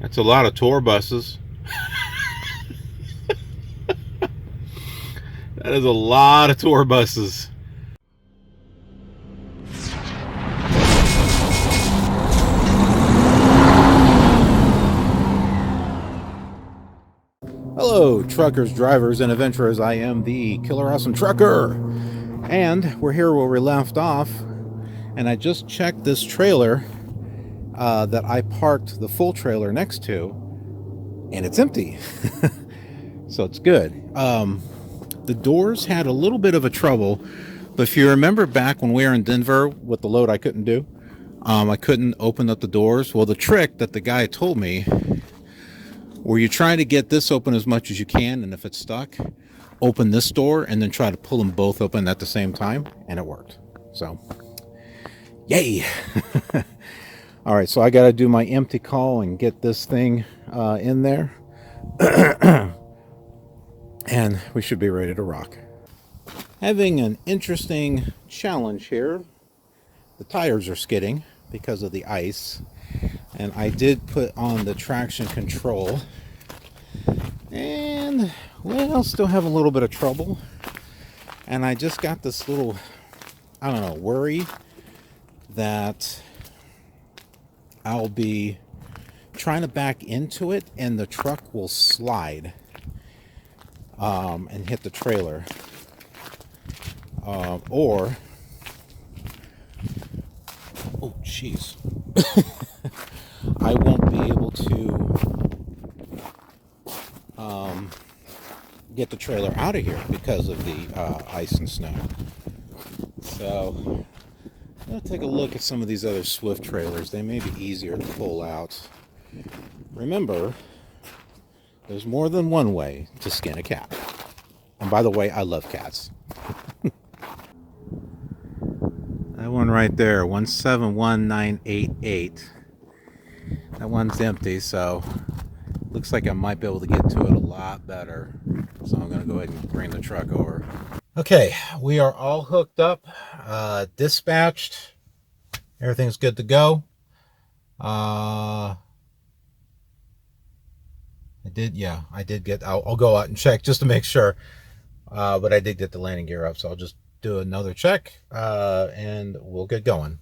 That's a lot of tour buses. That is a lot of tour buses. Hello, truckers, drivers, and adventurers. I am the Killer Awesome Trucker, and we're here where we left off. And I just checked this trailer that I parked the full trailer next to, and it's empty. So it's good. The doors had a little bit of a trouble, but if you remember back when we were in Denver with the load I couldn't do, I couldn't open up the doors. Well, the trick that the guy told me, where you're trying to get this open as much as you can, and if it's stuck, open this door and then try to pull them both open at the same time, and it worked. So, yay! All right, so I got to do my empty call and get this thing in there, and we should be ready to rock. Having an interesting challenge here. The tires are skidding because of the ice. And I did put on the traction control, and well, still have a little bit of trouble. And I just got this little, I don't know, worry that I'll be trying to back into it and the truck will slide and hit the trailer, or oh jeez. I won't be able to get the trailer out of here because of the ice and snow. So I'm going to take a look at some of these other Swift trailers. They may be easier to pull out. Remember, there's more than one way to skin a cat. And by the way, I love cats. That one right there, 171988. That one's empty, so looks like I might be able to get to it a lot better. So I'm going to go ahead and bring the truck over. Okay, we are all hooked up, dispatched. Everything's good to go. I did get, I'll go out and check just to make sure. But I did get the landing gear up, so I'll just do another check, and we'll get going.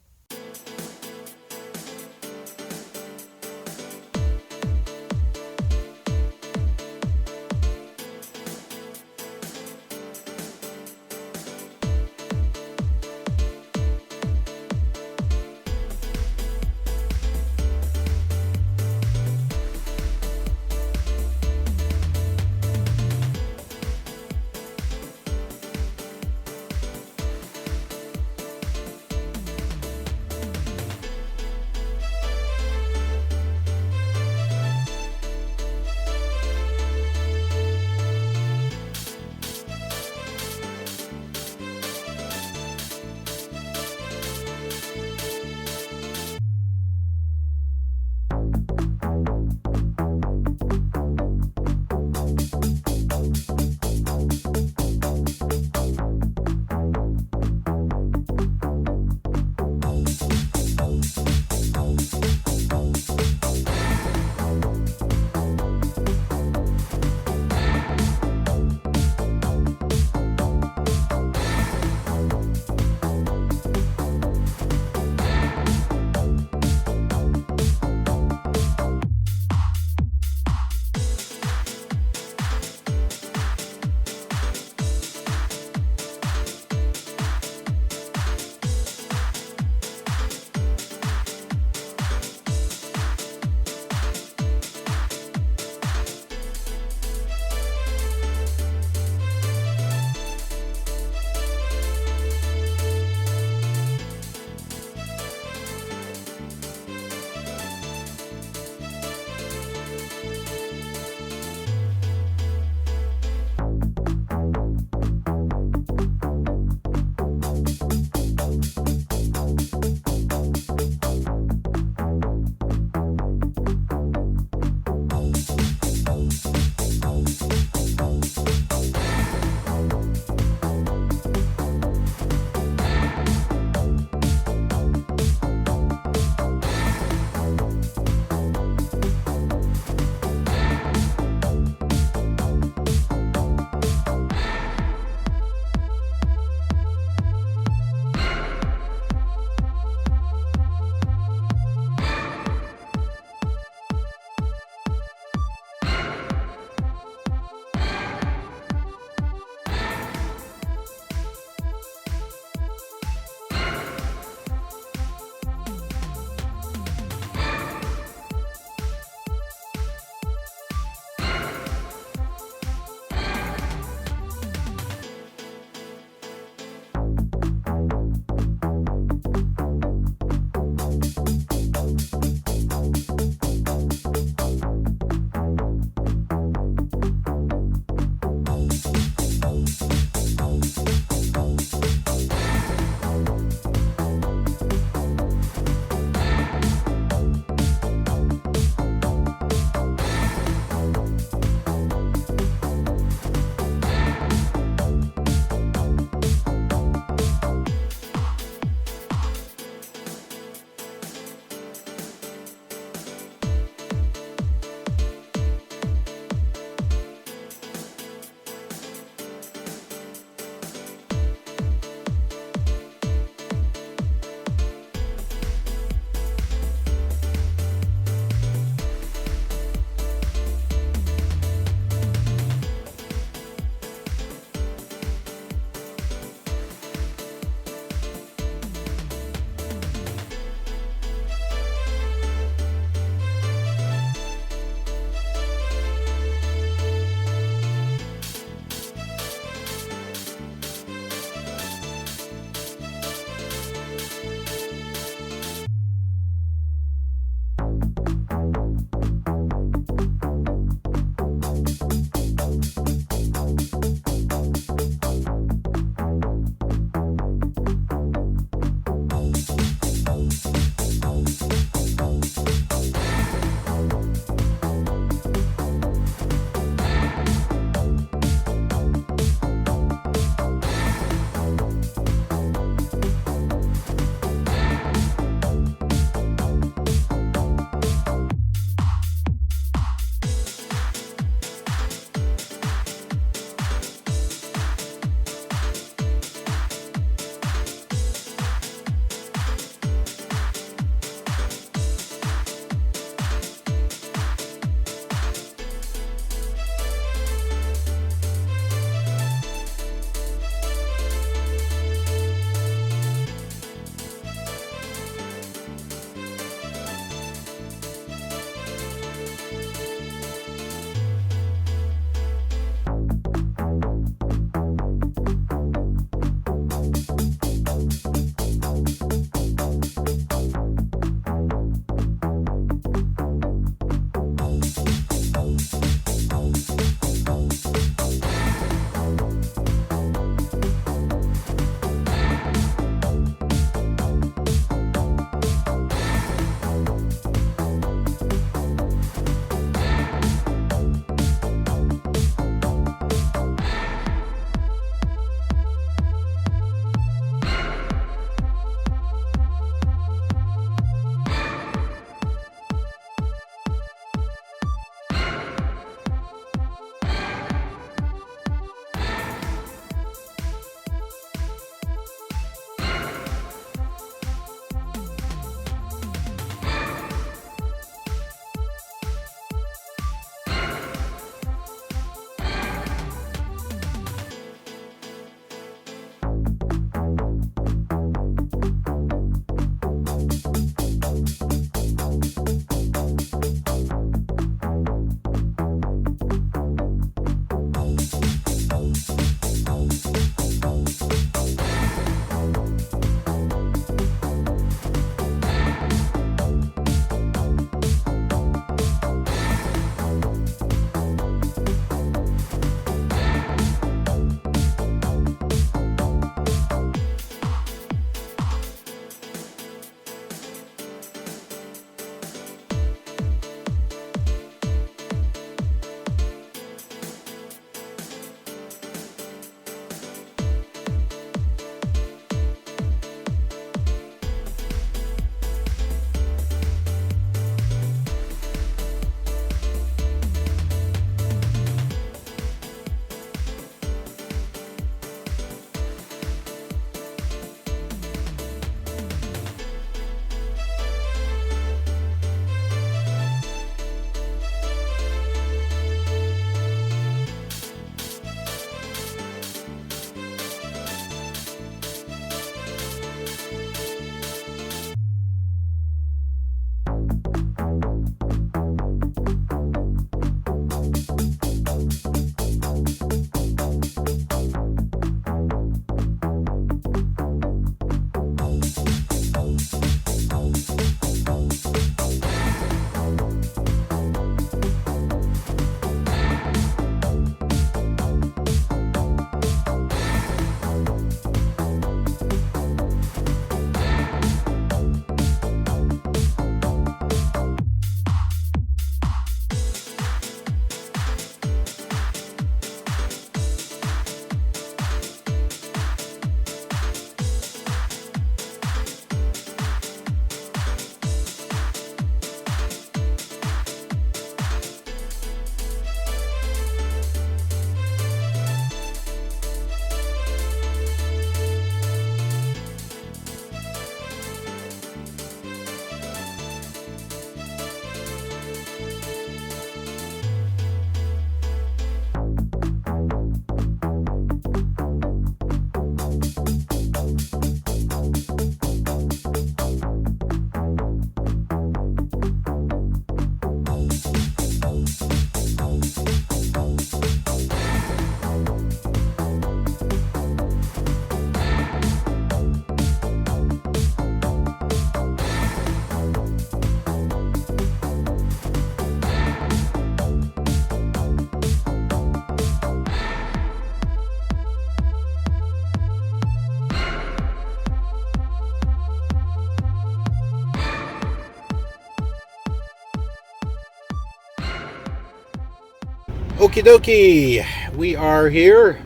Okie dokie, we are here.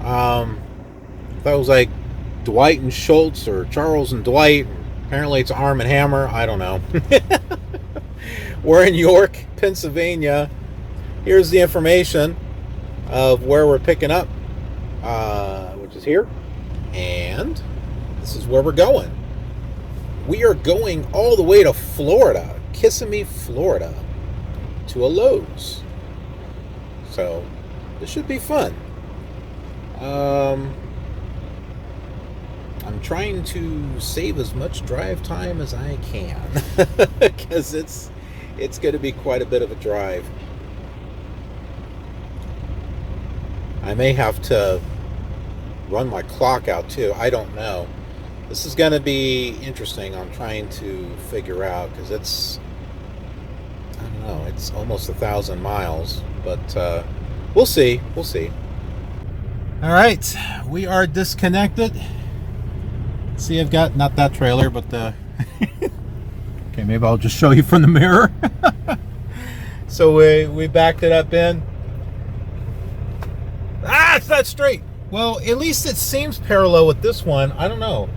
That was like Dwight and Schultz or Charles and Dwight. Apparently it's Arm and Hammer. I don't know. We're in York, Pennsylvania. Here's the information of where we're picking up, which is here. And this is where we're going. We are going all the way to Florida, Kissimmee, Florida, to a Lowe's. So this should be fun. I'm trying to save as much drive time as I can because it's going to be quite a bit of a drive. I may have to run my clock out too. I don't know. This is going to be interesting. I'm trying to figure out because I don't know, it's almost 1,000 miles, but we'll see. We'll see. All right, we are disconnected. See, I've got not that trailer, but the okay, maybe I'll just show you from the mirror. So we backed it up in. It's not straight. Well, at least it seems parallel with this one. I don't know.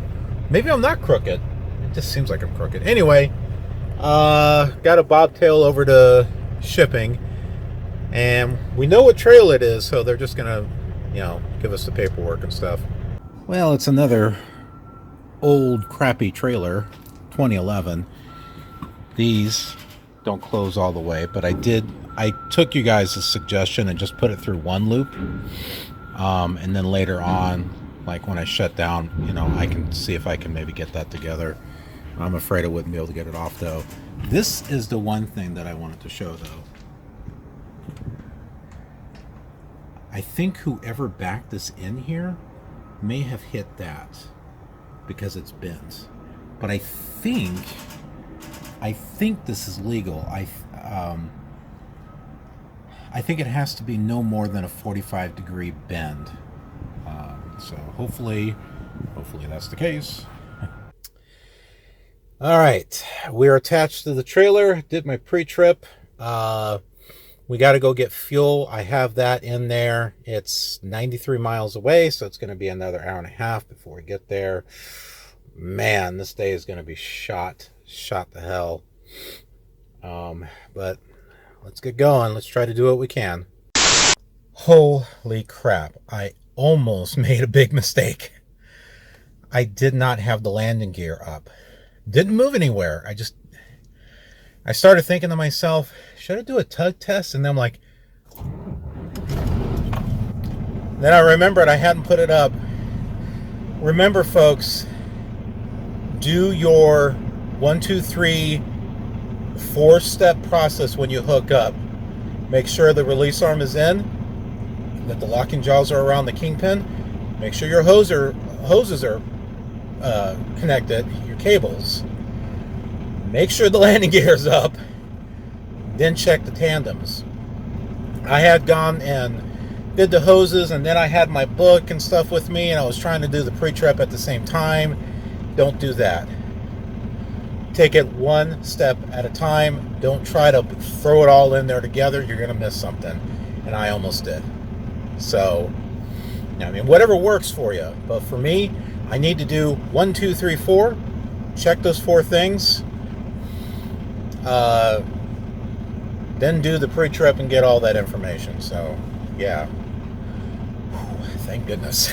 Maybe I'm not crooked. It just seems like I'm crooked. Anyway, got a bobtail over to shipping, and we know what trail it is, so they're just gonna, give us the paperwork and stuff. Well, it's another old crappy trailer, 2011. These don't close all the way, but I took you guys' suggestion and just put it through one loop, and then later on, like when I shut down, I can see if I can maybe get that together. I'm afraid I wouldn't be able to get it off though. This is the one thing that I wanted to show though. I think whoever backed this in here may have hit that because it's bent, but I think this is legal. I think it has to be no more than a 45-degree bend. So hopefully that's the case. All right, we are attached to the trailer. Did my pre-trip. We got to go get fuel. I have that in there. It's 93 miles away, so it's going to be another hour and a half before we get there. Man, this day is going to be shot to hell. But let's get going. Let's try to do what we can. Holy crap. I almost made a big mistake. I did not have the landing gear up. Didn't move anywhere. I started thinking to myself, should I do a tug test? And then I'm like, then I remembered I hadn't put it up. Remember, folks, do your 1, 2, 3, 4-step process when you hook up. Make sure the release arm is in, that the locking jaws are around the kingpin. Make sure your hoses are connected, your cables. Make sure the landing gear is up. Then check the tandems. I had gone and did the hoses, and then I had my book and stuff with me, and I was trying to do the pre-trip at the same time. Don't do that. Take it one step at a time. Don't try to throw it all in there together. You're going to miss something. And I almost did. So, whatever works for you. But for me, I need to do 1, 2, 3, 4. Check those 4 things. Then do the pre-trip and get all that information. So, yeah. Whew, thank goodness.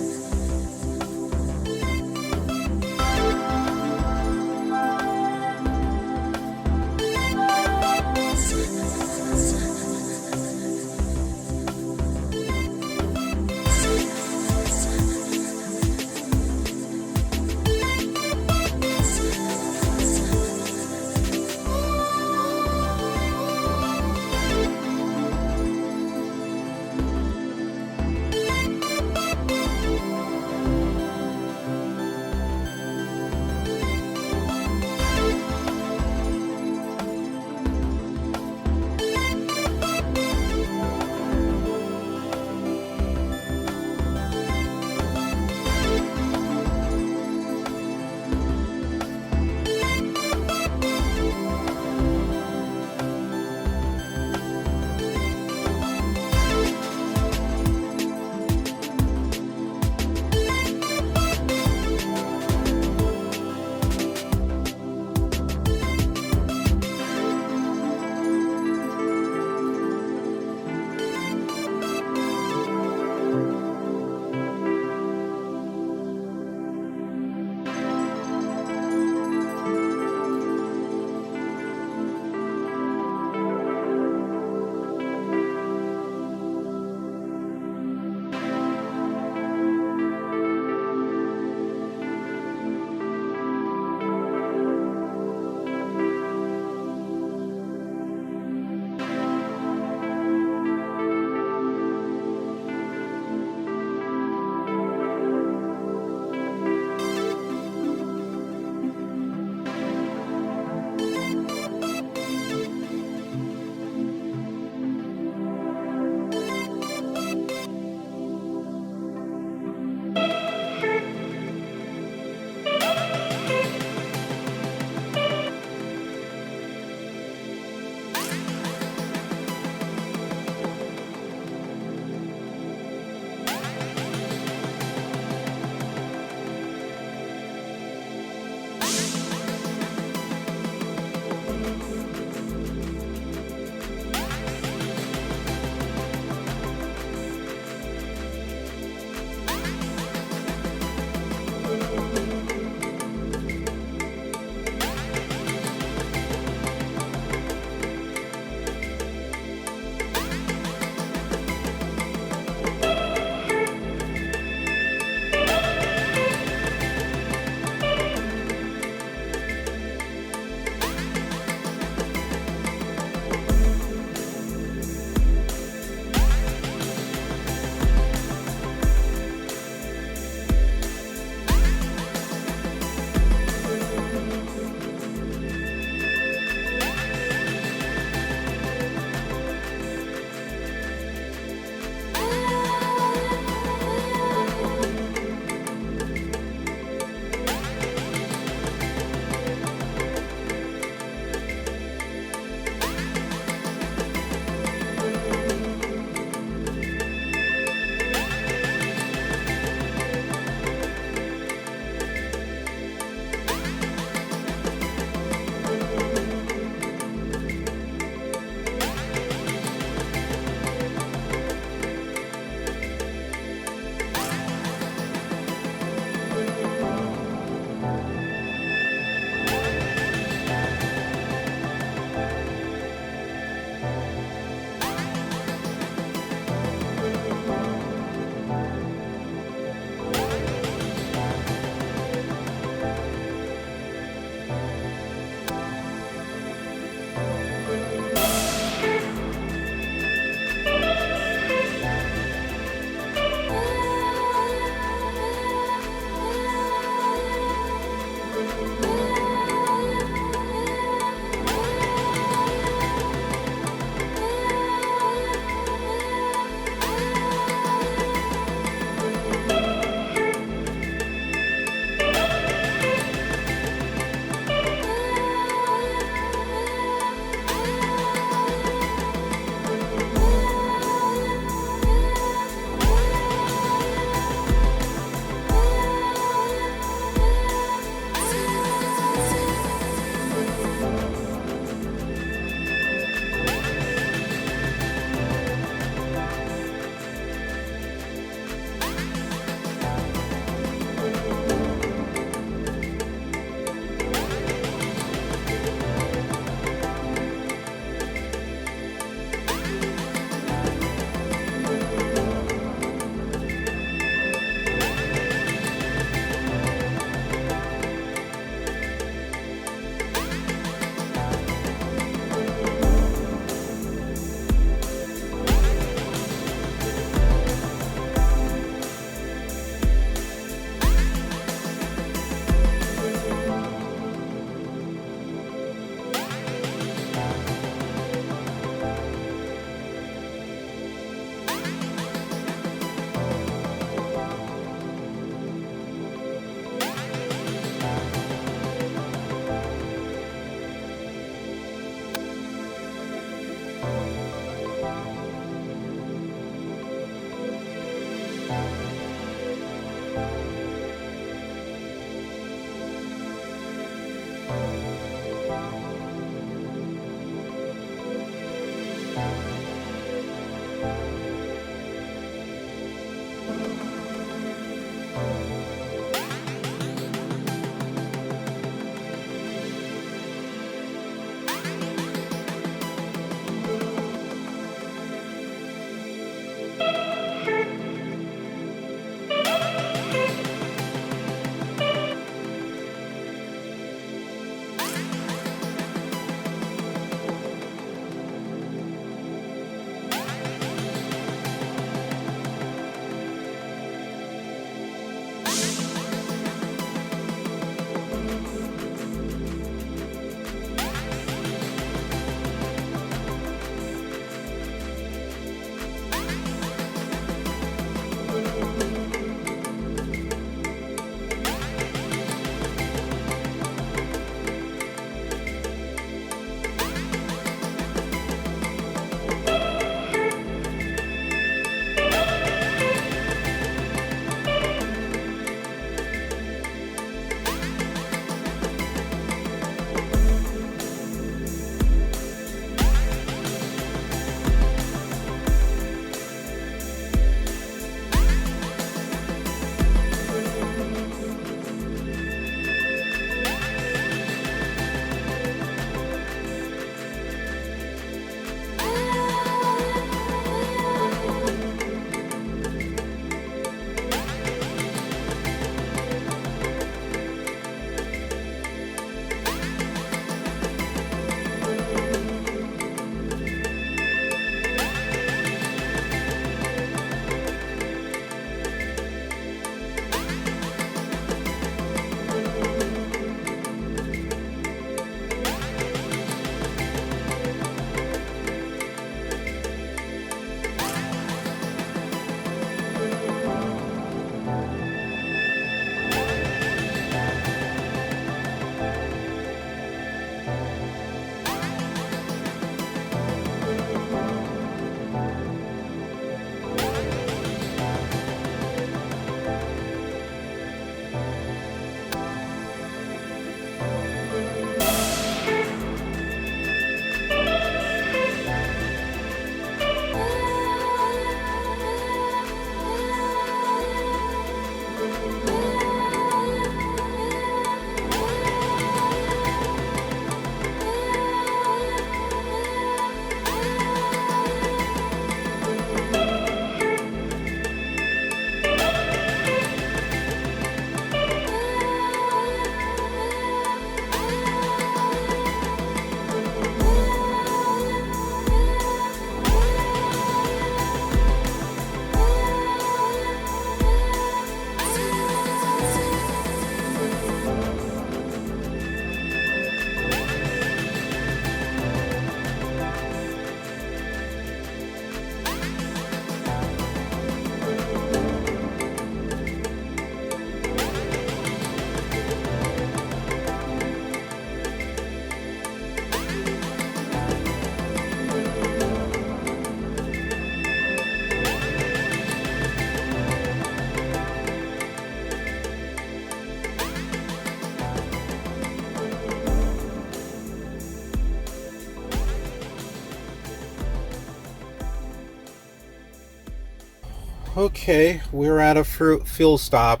Okay, we're at a fuel stop,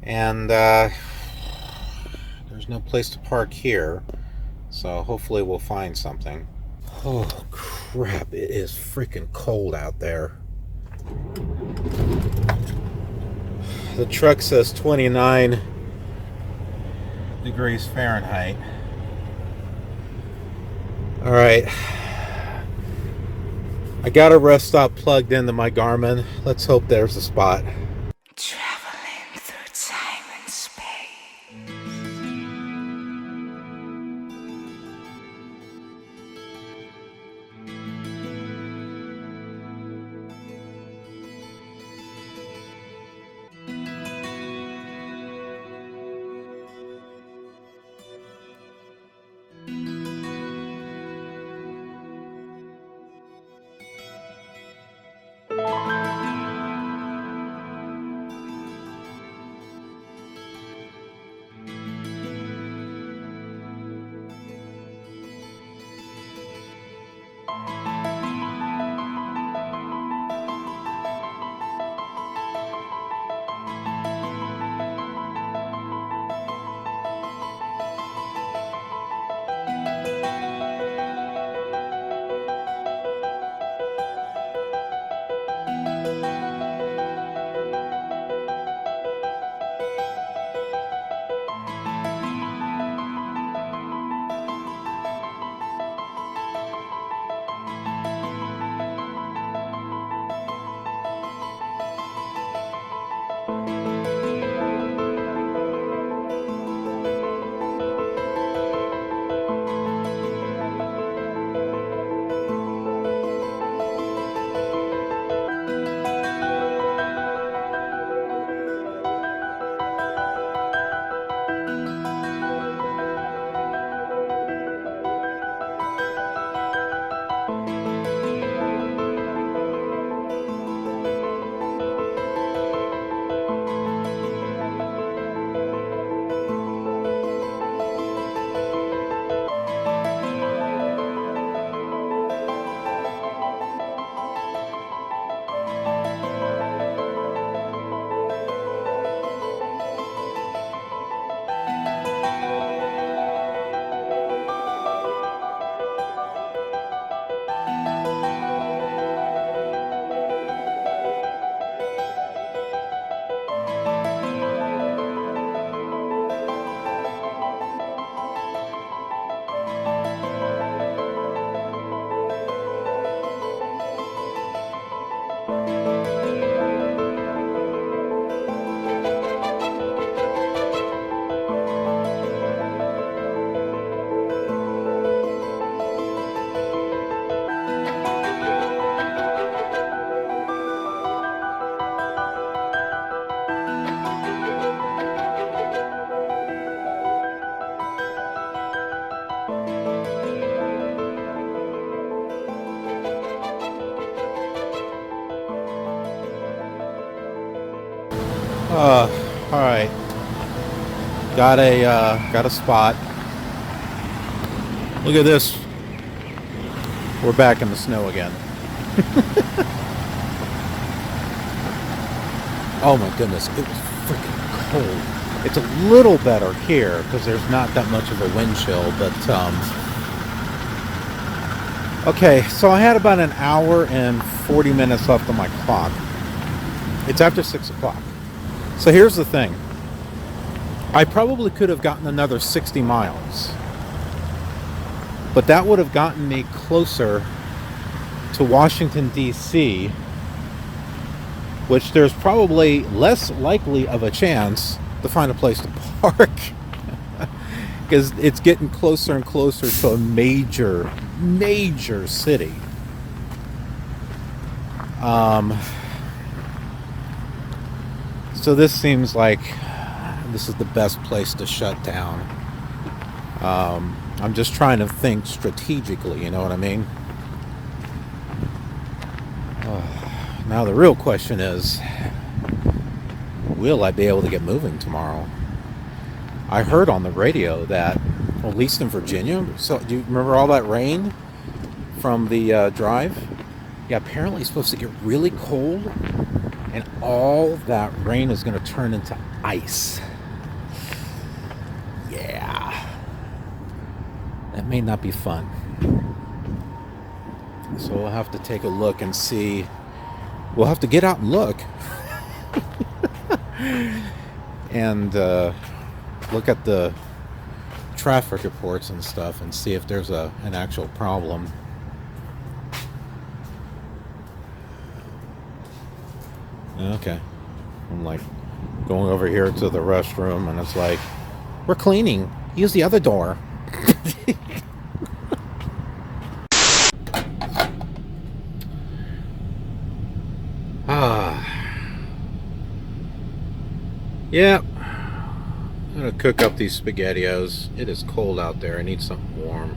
and there's no place to park here, so hopefully we'll find something. Oh crap, it is freaking cold out there. The truck says 29 degrees Fahrenheit. All right, I got a rest stop plugged into my Garmin. Let's hope there's a spot. Traveling through time and space. All right. Got a spot. Look at this. We're back in the snow again. Oh my goodness, it was freaking cold. It's a little better here because there's not that much of a wind chill, but okay, so I had about an hour and 40 minutes left on my clock. It's after 6 o'clock. So here's the thing. I probably could have gotten another 60 miles. But that would have gotten me closer to Washington, D.C., which there's probably less likely of a chance to find a place to park. Because it's getting closer and closer to a major city. So this seems like this is the best place to shut down. I'm just trying to think strategically, you know what I mean? Now the real question is, will I be able to get moving tomorrow? I heard on the radio that, well, at least in Virginia, so do you remember all that rain from the drive? Yeah, apparently it's supposed to get really cold And all that rain is going to turn into ice. Yeah. That may not be fun. So we'll have to take a look and see. We'll have to get out and look. And look at the traffic reports and stuff and see if there's an actual problem. Okay. I'm like going over here to the restroom and it's like, we're cleaning. Use the other door. Yeah. I'm gonna cook up these SpaghettiOs. It is cold out there. I need something warm.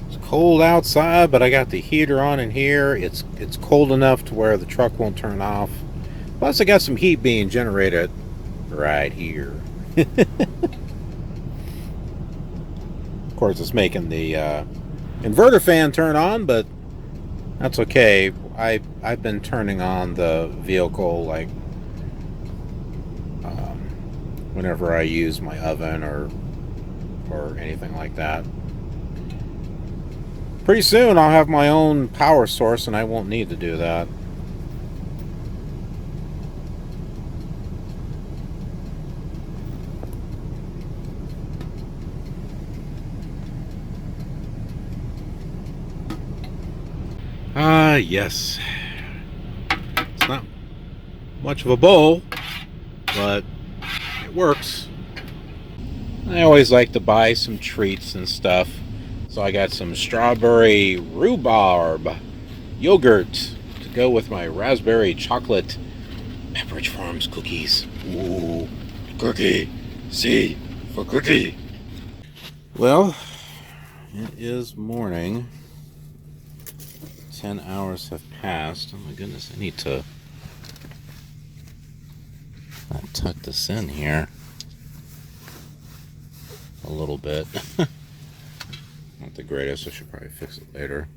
It's cold outside, but I got the heater on in here. It's cold enough to where the truck won't turn off. Plus, I got some heat being generated right here. Of course, it's making the inverter fan turn on, but that's okay. I've been turning on the vehicle like whenever I use my oven or anything like that. Pretty soon I'll have my own power source and I won't need to do that. Yes. It's not much of a bowl, but it works. I always like to buy some treats and stuff. So I got some strawberry rhubarb yogurt to go with my raspberry chocolate Beverage Farms cookies. Ooh, cookie. C for cookie. Well, it is morning. 10 hours have passed. Oh my goodness, I need to tuck this in here a little bit. Not the greatest, I should probably fix it later.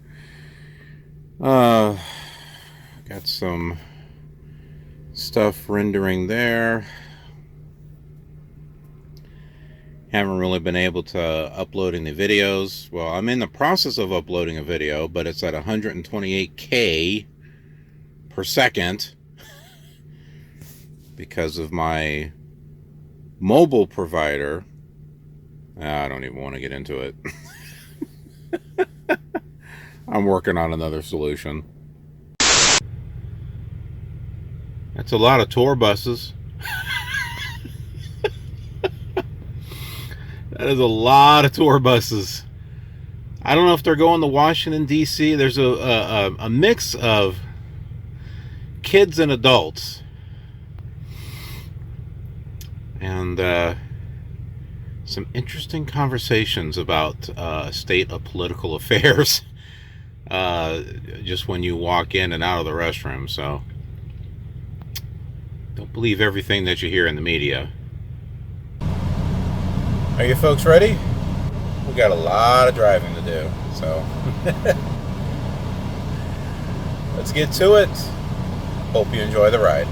Got some stuff rendering there. Haven't really been able to uploading the videos. Well, I'm in the process of uploading a video, but it's at 128K per second because of my mobile provider. I don't even want to get into it. I'm working on another solution. That's a lot of tour buses. That is a lot of tour buses. I don't know if they're going to Washington, D.C. There's a mix of kids and adults. And some interesting conversations about state of political affairs just when you walk in and out of the restroom. So don't believe everything that you hear in the media. Are you folks ready? We got a lot of driving to do, so let's get to it. Hope you enjoy the ride.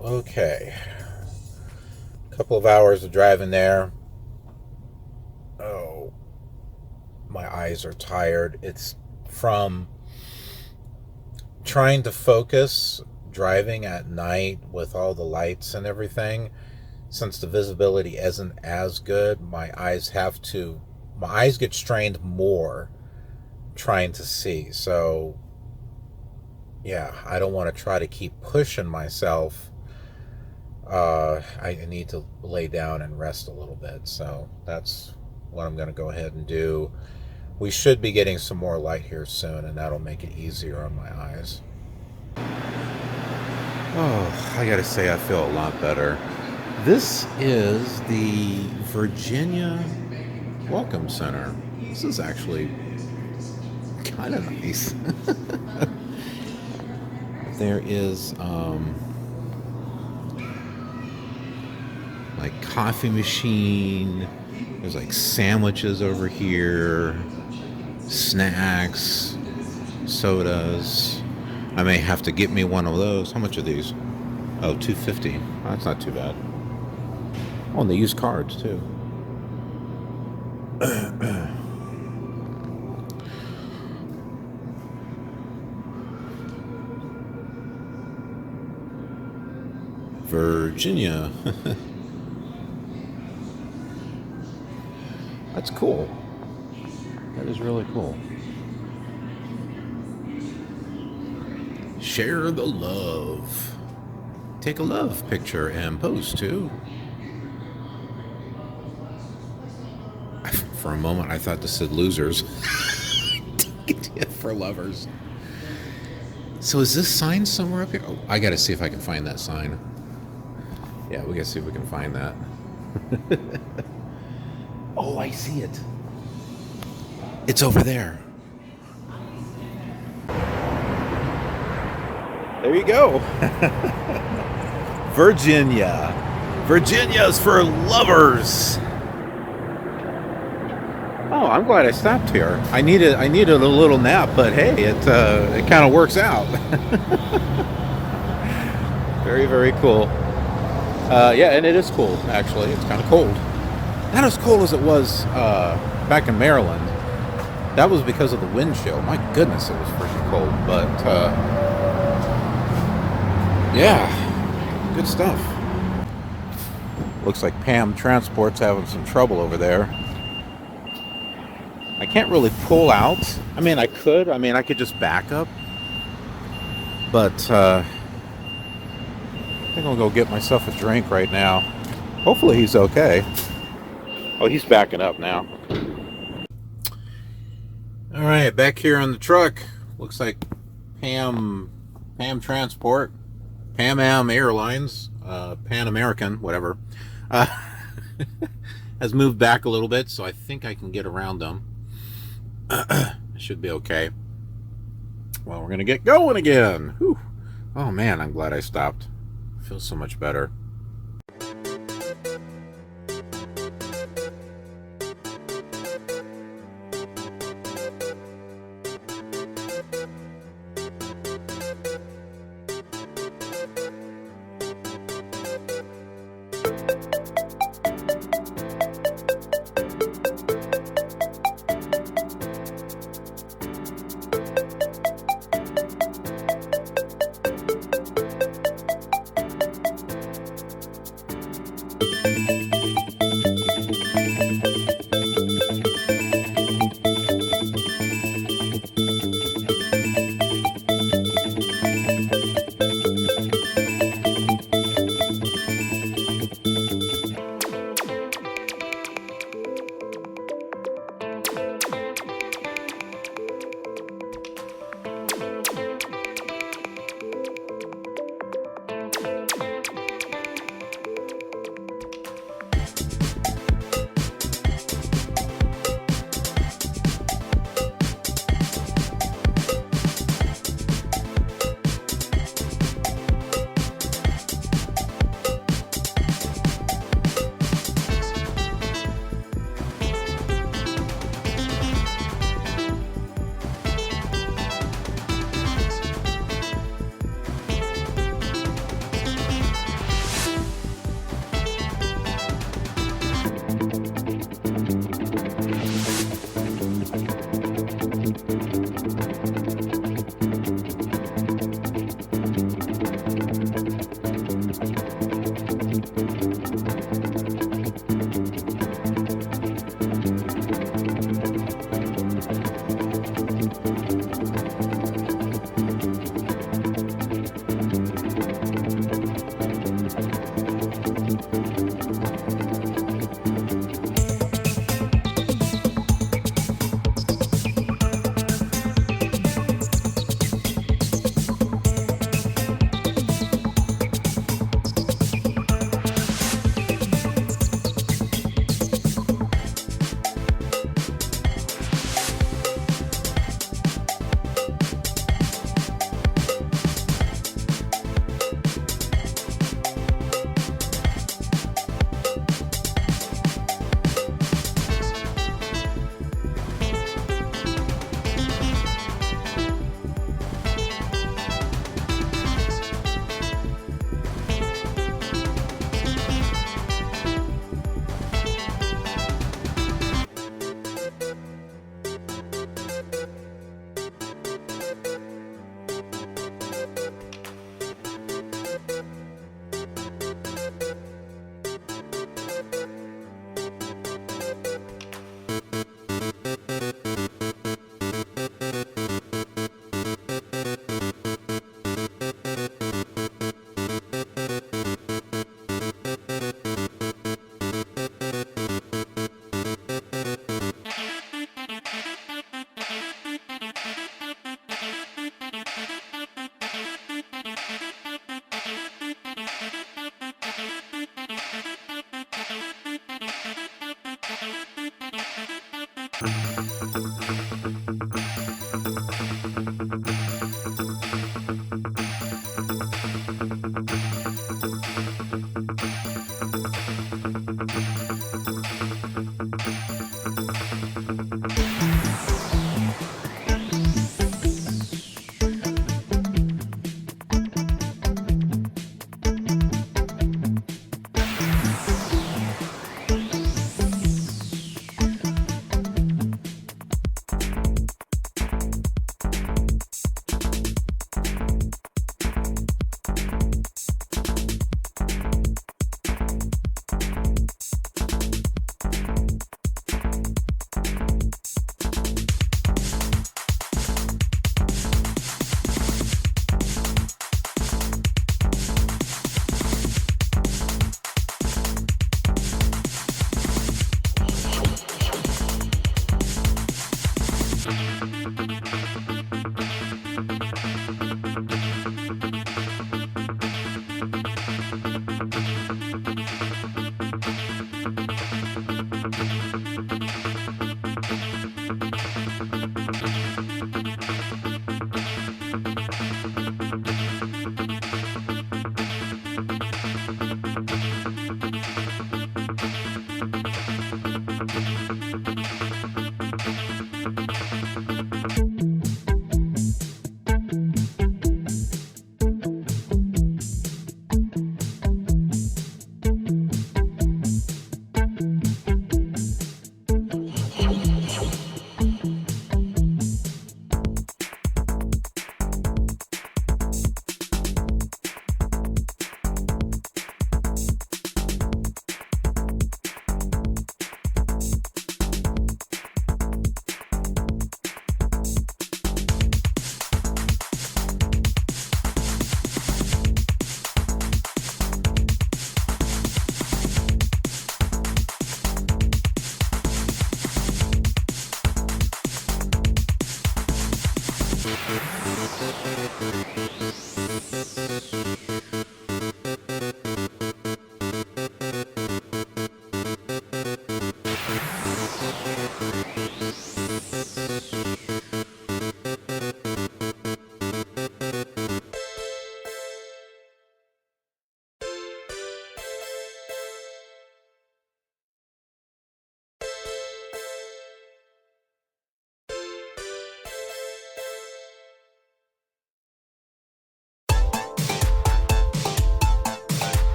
Okay. A couple of hours of driving there. Oh, my eyes are tired. It's from trying to focus driving at night with all the lights and everything. Since the visibility isn't as good, my eyes get strained more trying to see. So yeah, I don't want to try to keep pushing myself. I need to lay down and rest a little bit. So that's what I'm going to go ahead and do. We should be getting some more light here soon, and that'll make it easier on my eyes. Oh, I gotta say, I feel a lot better. This is the Virginia Welcome Center. This is actually kind of nice. There is like coffee machine. There's like sandwiches over here, snacks, sodas. I may have to get me one of those. How much are these? Oh, $2.50. Oh, that's not too bad. Oh, and they use cards too. Virginia. That's cool. That is really cool. Share the love. Take a love picture and post too. For a moment, I thought this said losers. Take a tip for lovers. So is this sign somewhere up here? Oh, I gotta see if I can find that sign. Yeah, we gotta see if we can find that. Oh, I see it. It's over there. There you go. Virginia. Virginia's for lovers. Oh, I'm glad I stopped here. I needed a little nap, but hey, it kind of works out. Very, very cool. Yeah, and it is cool, actually. It's kind of cold. Not as cold as it was back in Maryland. That was because of the wind chill. My goodness, it was freaking cold. But, yeah, good stuff. Looks like Pam Transport's having some trouble over there. I can't really pull out. I mean, I could. I mean, I could just back up. But, I think I'll go get myself a drink right now. Hopefully he's okay. Oh, he's backing up now. All right, back here on the truck. Looks like Pam Transport, Pan Am Airlines, Pan American, whatever, has moved back a little bit, so I think I can get around them. I should be okay. Well, we're gonna get going again. Whew. Oh man, I'm glad I stopped. Feels so much better.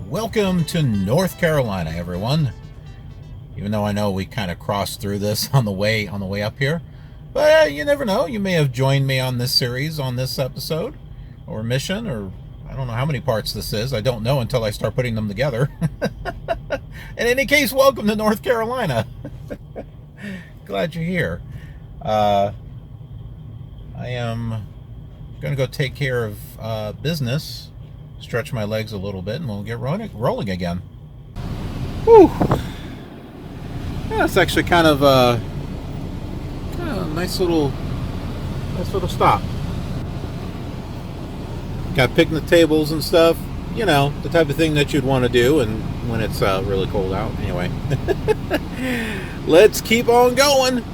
Welcome to North Carolina, everyone. Even though I know we kind of crossed through this on the way up here, but you never know. You may have joined me on this series, on this episode, or mission, or I don't know how many parts this is. I don't know until I start putting them together. In any case, welcome to North Carolina. Glad you're here. I am going to go take care of business. Stretch my legs a little bit and we'll get rolling again. Whew. Yeah, it's actually kind of a nice little stop. Got picnic tables and stuff. You know, the type of thing that you'd want to do and when it's really cold out. Anyway, let's keep on going.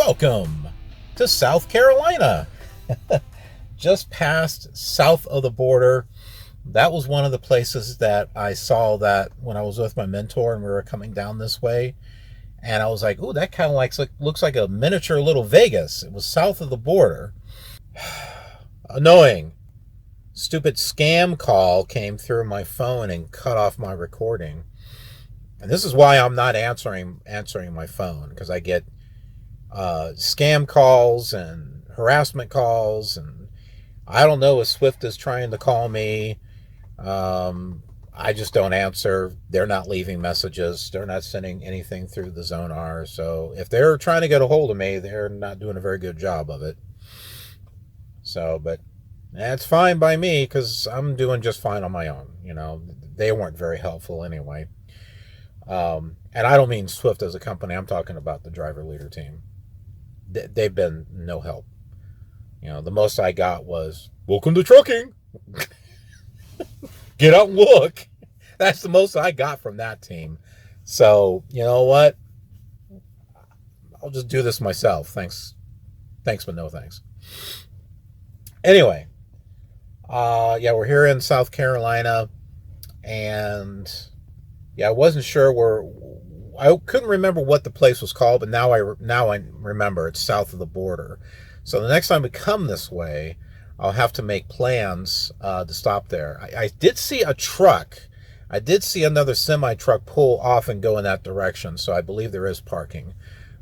Welcome to South Carolina. Just past south of the border. That was one of the places that I saw that when I was with my mentor and we were coming down this way. And I was like, ooh, that kind of looks like a miniature little Vegas. It was south of the border. Annoying. Stupid scam call came through my phone and cut off my recording. And this is why I'm not answering my phone, because I get scam calls and harassment calls, and I don't know if Swift is trying to call me. I just don't answer. They're not leaving messages. They're not sending anything through the Zonar. So if they're trying to get a hold of me, they're not doing a very good job of it. So, but that's fine by me, because I'm doing just fine on my own. You know, they weren't very helpful anyway. And I don't mean Swift as a company. I'm talking about the driver leader team. They've been no help. You know, the most I got was, welcome to trucking. Get out and look. That's the most I got from that team. So, you know what? I'll just do this myself. Thanks, but no thanks. Anyway, yeah, we're here in South Carolina, and yeah, I wasn't sure I couldn't remember what the place was called, but now I remember it's south of the border. So the next time we come this way, I'll have to make plans to stop there. I did see a truck. I did see another semi-truck pull off and go in that direction, so I believe there is parking.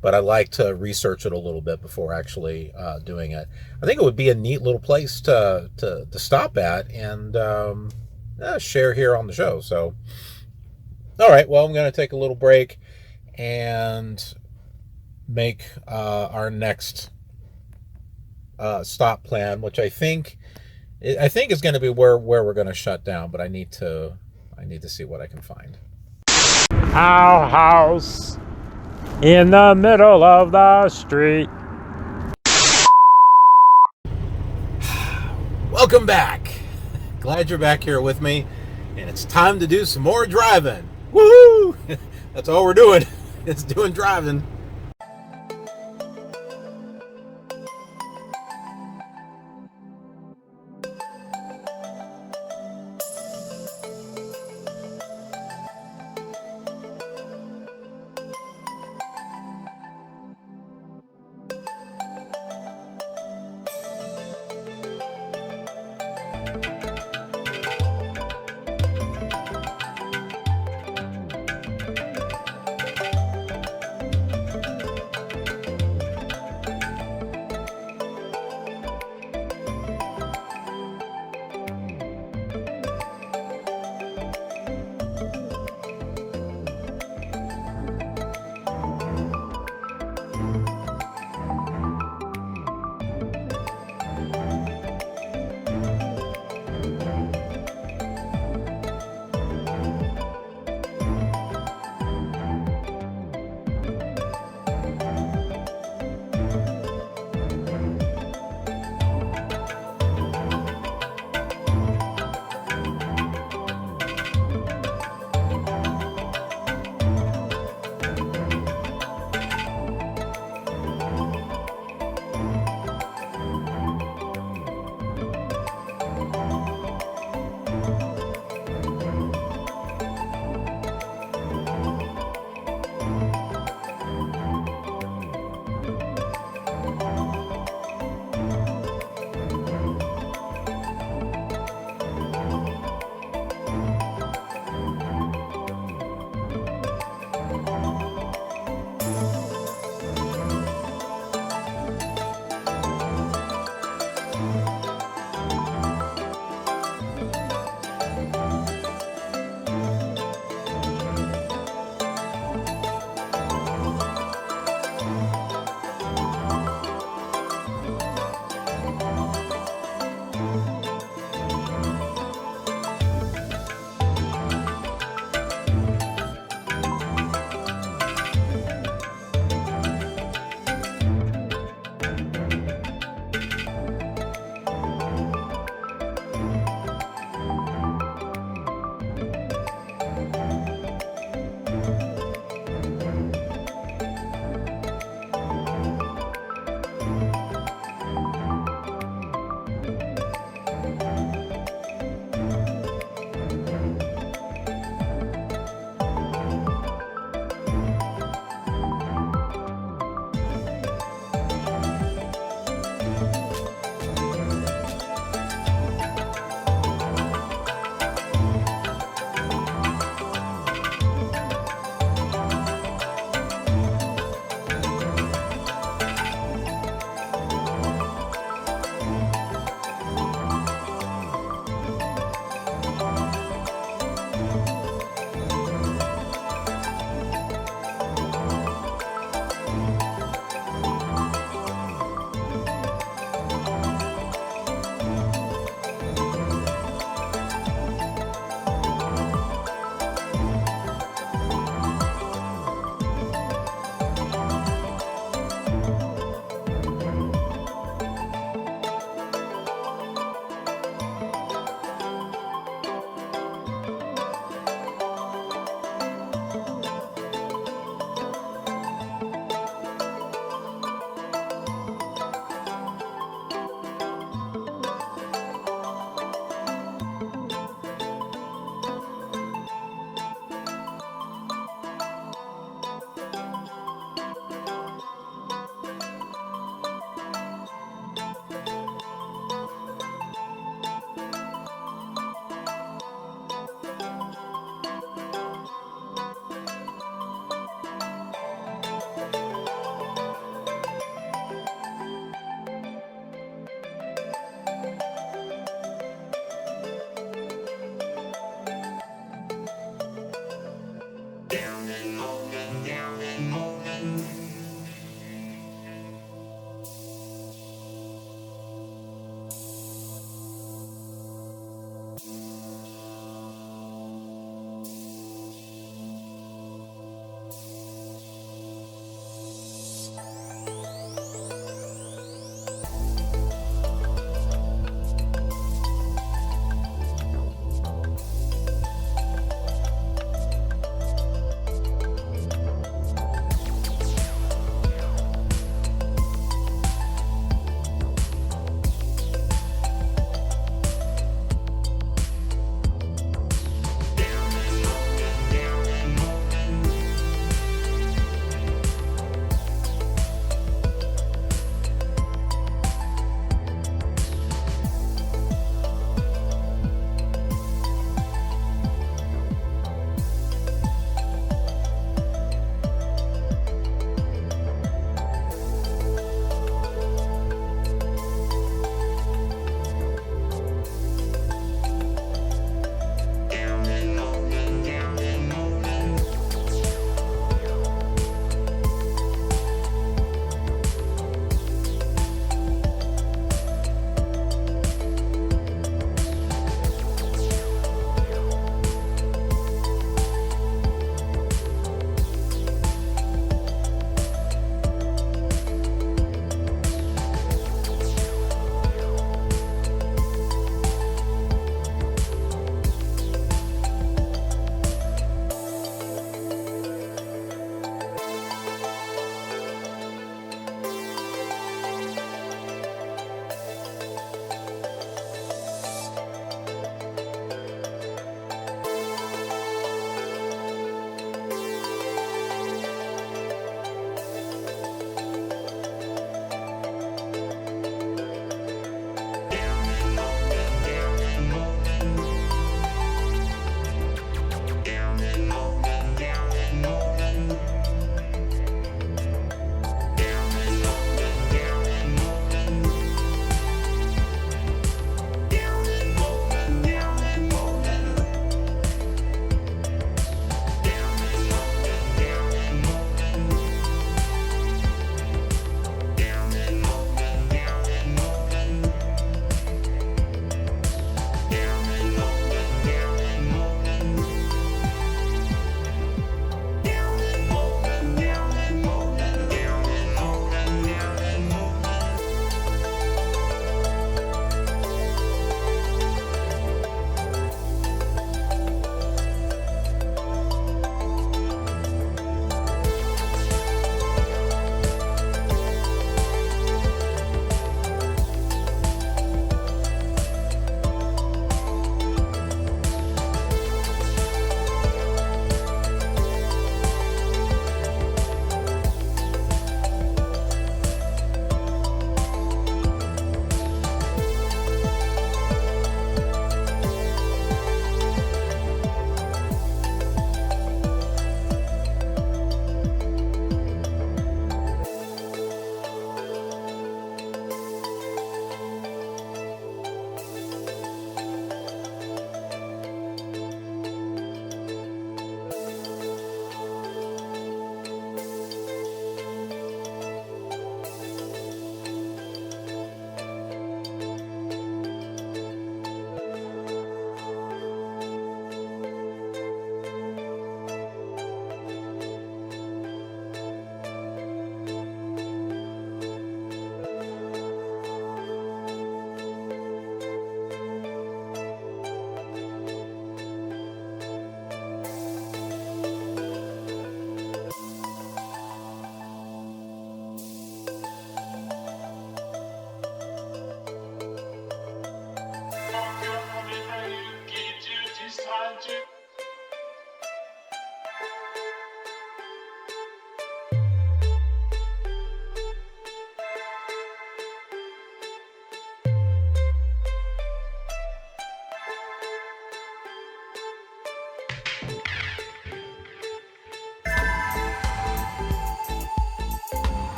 But I like to research it a little bit before actually doing it. I think it would be a neat little place to stop at and share here on the show. So, all right, well, I'm going to take a little break and make our next stop plan, which I think is going to be where we're going to shut down. But I need to see what I can find. Our house in the middle of the street. Welcome back. Glad you're back here with me, and it's time to do some more driving. Woohoo! That's all we're doing. It's doing driving.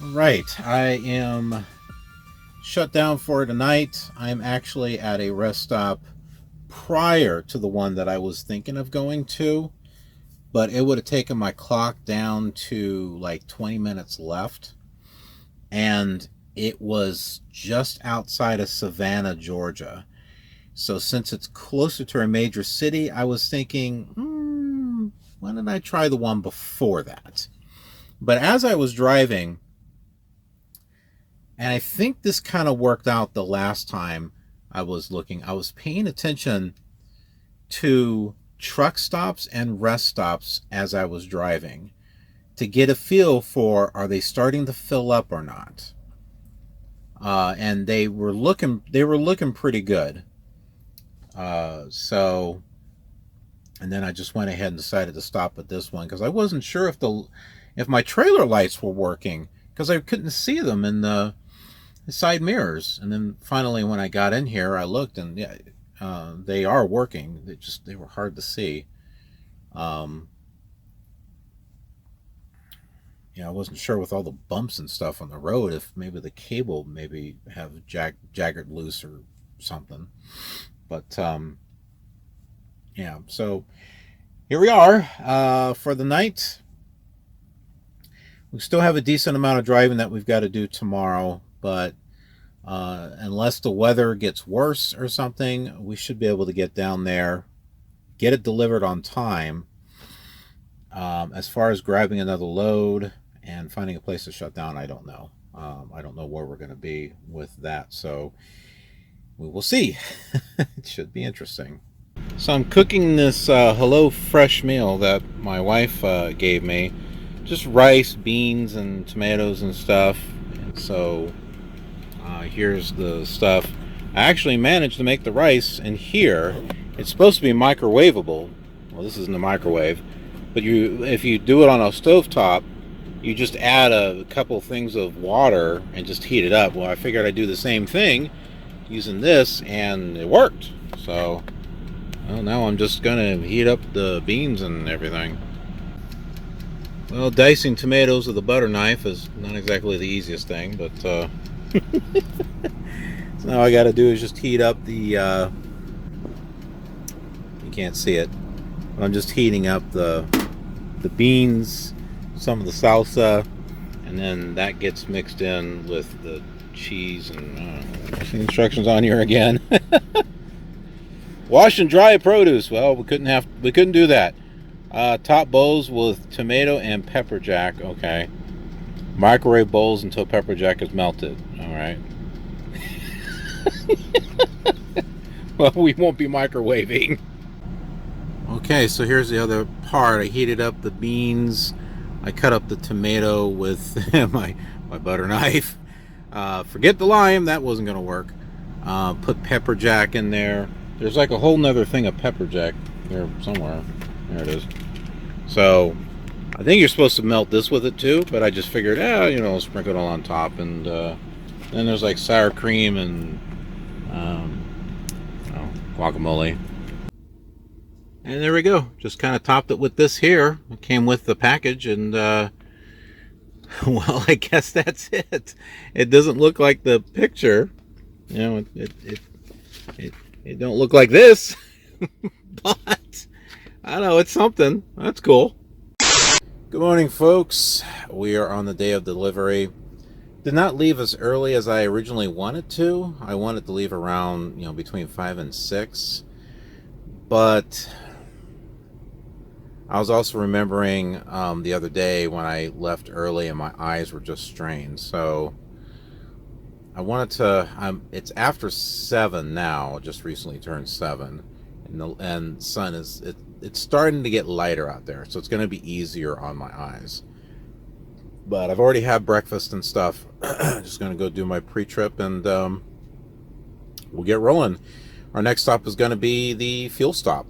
Right, I am shut down for tonight. I'm actually at a rest stop prior to the one that I was thinking of going to, but it would have taken my clock down to like 20 minutes left, and it was just outside of Savannah, Georgia. So since it's closer to a major city, I was thinking, why didn't I try the one before that? But as I was driving, and I think this kind of worked out the last time I was looking, I was paying attention to truck stops and rest stops as I was driving to get a feel for, are they starting to fill up or not? And they were looking pretty good. So, and then I just went ahead and decided to stop at this one because I wasn't sure if my trailer lights were working because I couldn't see them in the side mirrors. And then finally, when I got in here, I looked, and yeah, they are working. They were hard to see. Yeah, I wasn't sure with all the bumps and stuff on the road if maybe the cable maybe have jagged loose or something. But yeah, so here we are for the night. We still have a decent amount of driving that we've got to do tomorrow, but unless the weather gets worse or something, we should be able to get down there, get it delivered on time. As far as grabbing another load and finding a place to shut down, I don't know. I don't know where we're going to be with that, so we will see. It should be interesting. So I'm cooking this Hello Fresh meal that my wife gave me. Just rice, beans, and tomatoes and stuff. And so here's the stuff. I actually managed to make the rice in here. It's supposed to be microwavable. Well, this isn't a microwave. But if you do it on a stovetop, you just add a couple things of water and just heat it up. Well, I figured I'd do the same thing using this, and it worked. So, well, now I'm just gonna heat up the beans and everything. Well, dicing tomatoes with a butter knife is not exactly the easiest thing, but so now I gotta do is just heat up the, you can't see it, but I'm just heating up the beans, some of the salsa, and then that gets mixed in with the cheese and the instructions on here again. Wash and dry produce. Well, we couldn't do that. Top bowls with tomato and pepper jack. Okay. Microwave bowls until pepper jack is melted. All right. Well, we won't be microwaving. Okay, so here's the other part. I heated up the beans. I cut up the tomato with my butter knife. Forget the lime, that wasn't gonna work. Put pepper jack in there. There's like a whole nother thing of pepper jack there somewhere. There it is. So I think you're supposed to melt this with it too, but I just figured, sprinkle it all on top. And then there's like sour cream and guacamole. And there we go. Just kind of topped it with this here. It came with the package, and well, I guess that's it. It doesn't look like the picture. It don't look like this. But I don't know, it's something. That's cool. Good morning, folks. We are on the day of delivery. Did not leave as early as I originally wanted to. I wanted to leave around, between 5 and 6. But I was also remembering the other day when I left early and my eyes were just strained. So I wanted to, it's after 7 now, just recently turned 7. And sun it's starting to get lighter out there. So it's going to be easier on my eyes. But I've already had breakfast and stuff. Just going to go do my pre-trip, and we'll get rolling. Our next stop is going to be the fuel stop.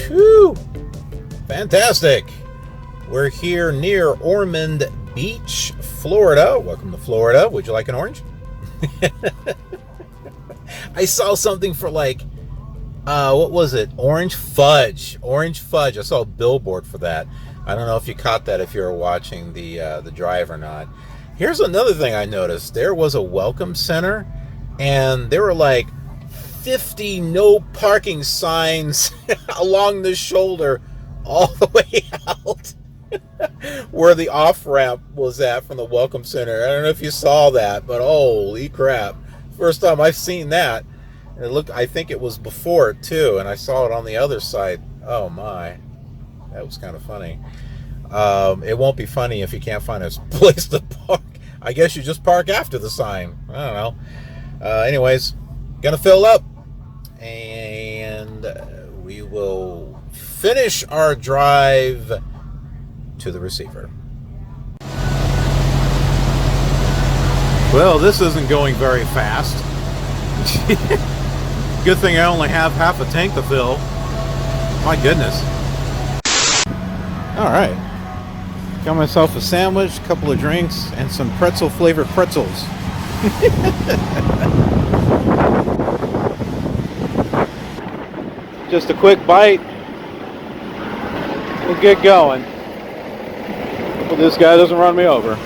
Whew. Fantastic. We're here near Ormond Beach, Florida. Welcome to Florida. Would you like an orange? I saw something for like, what was it? Orange fudge. Orange fudge. I saw a billboard for that. I don't know if you caught that if you were watching the drive or not. Here's another thing I noticed. There was a welcome center, and there were like 50 no parking signs along the shoulder all the way out where the off-ramp was at from the welcome center. I don't know if you saw that, but holy crap. First time I've seen that. And it looked, I think it was before it too, and I saw it on the other side. Oh my. That was kind of funny. It won't be funny if you can't find a place to park. I guess you just park after the sign. I don't know. Anyways, gonna fill up, and we will finish our drive to the receiver. Well, this isn't going very fast. Good thing I only have half a tank to fill. My goodness. All right. Got myself a sandwich, a couple of drinks, and some pretzel-flavored pretzels. Just a quick bite. We'll get going. Hope this guy doesn't run me over.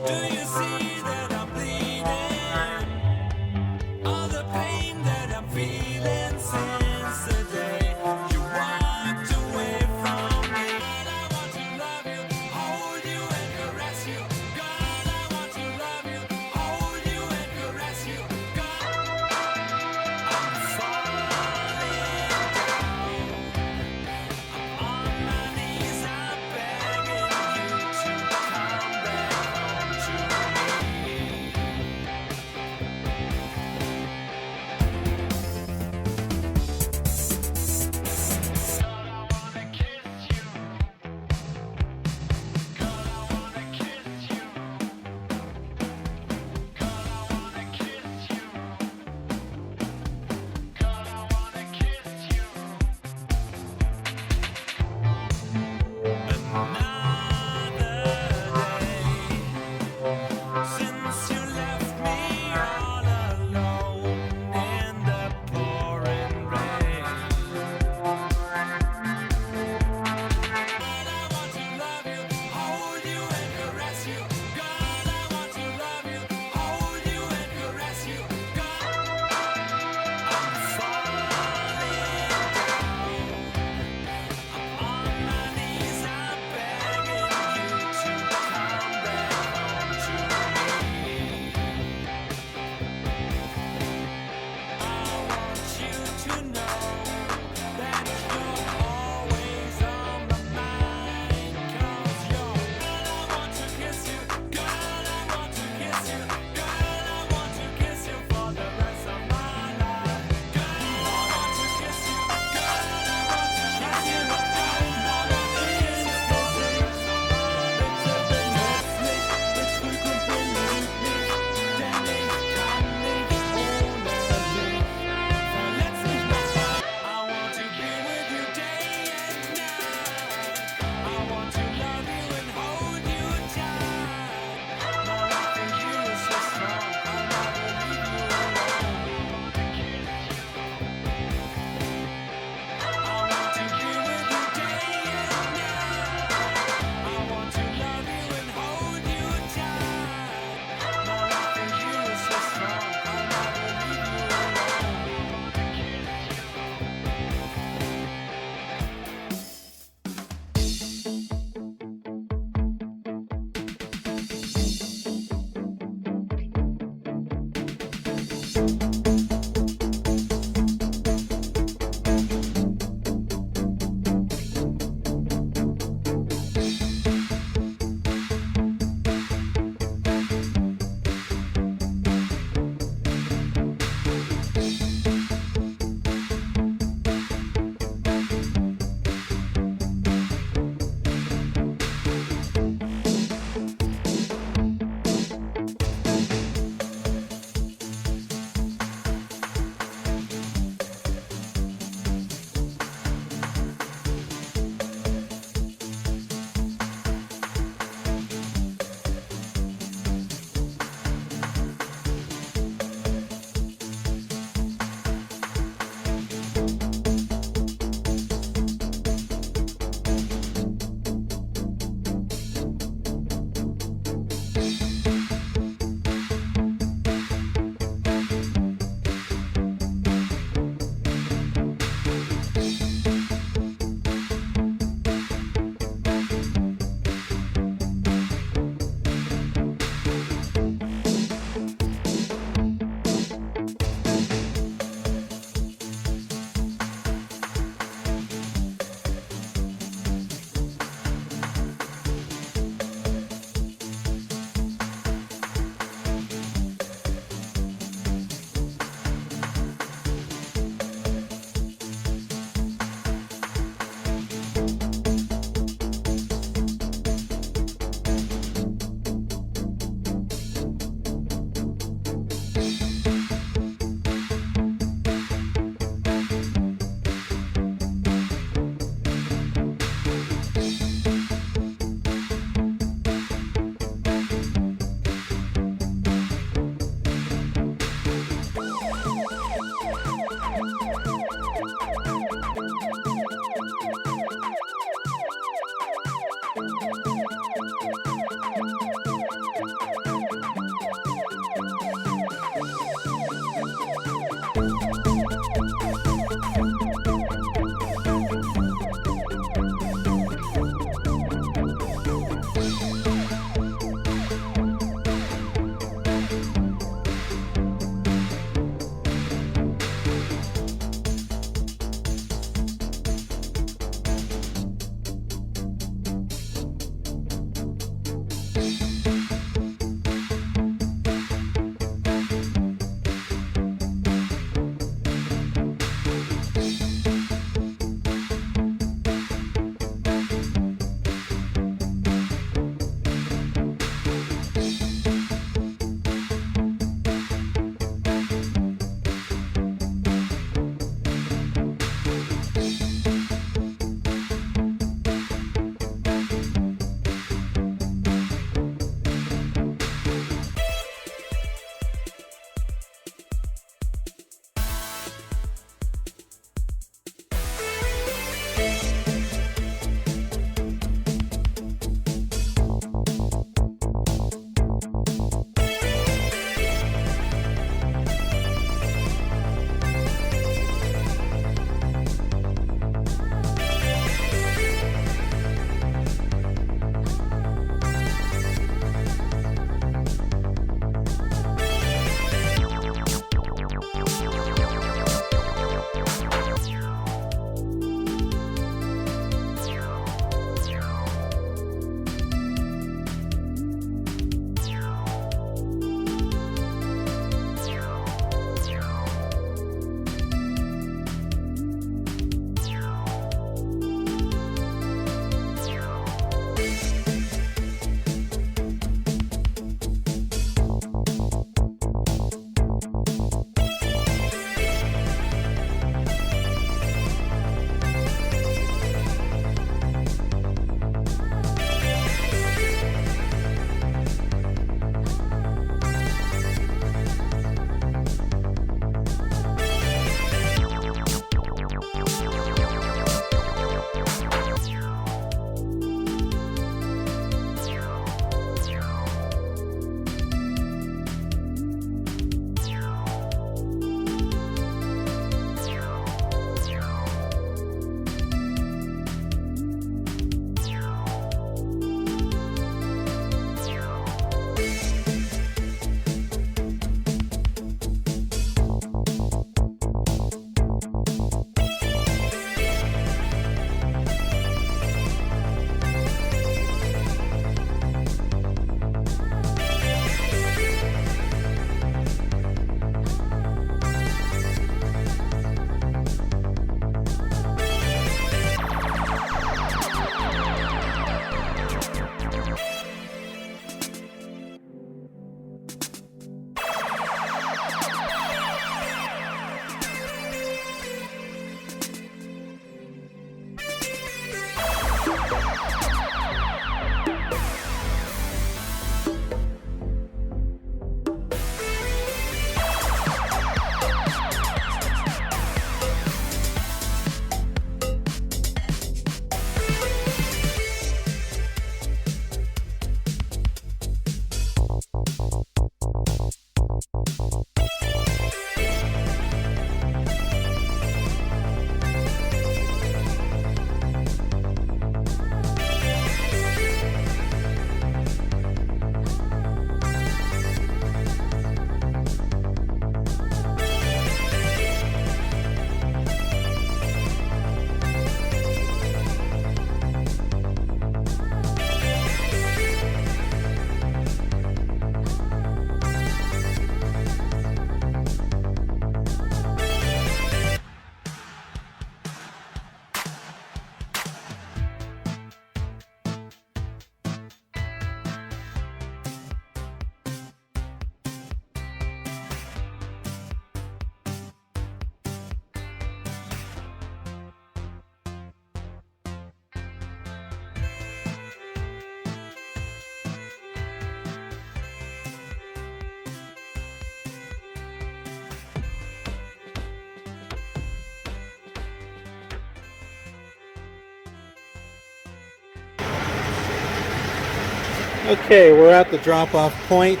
Okay, we're at the drop-off point.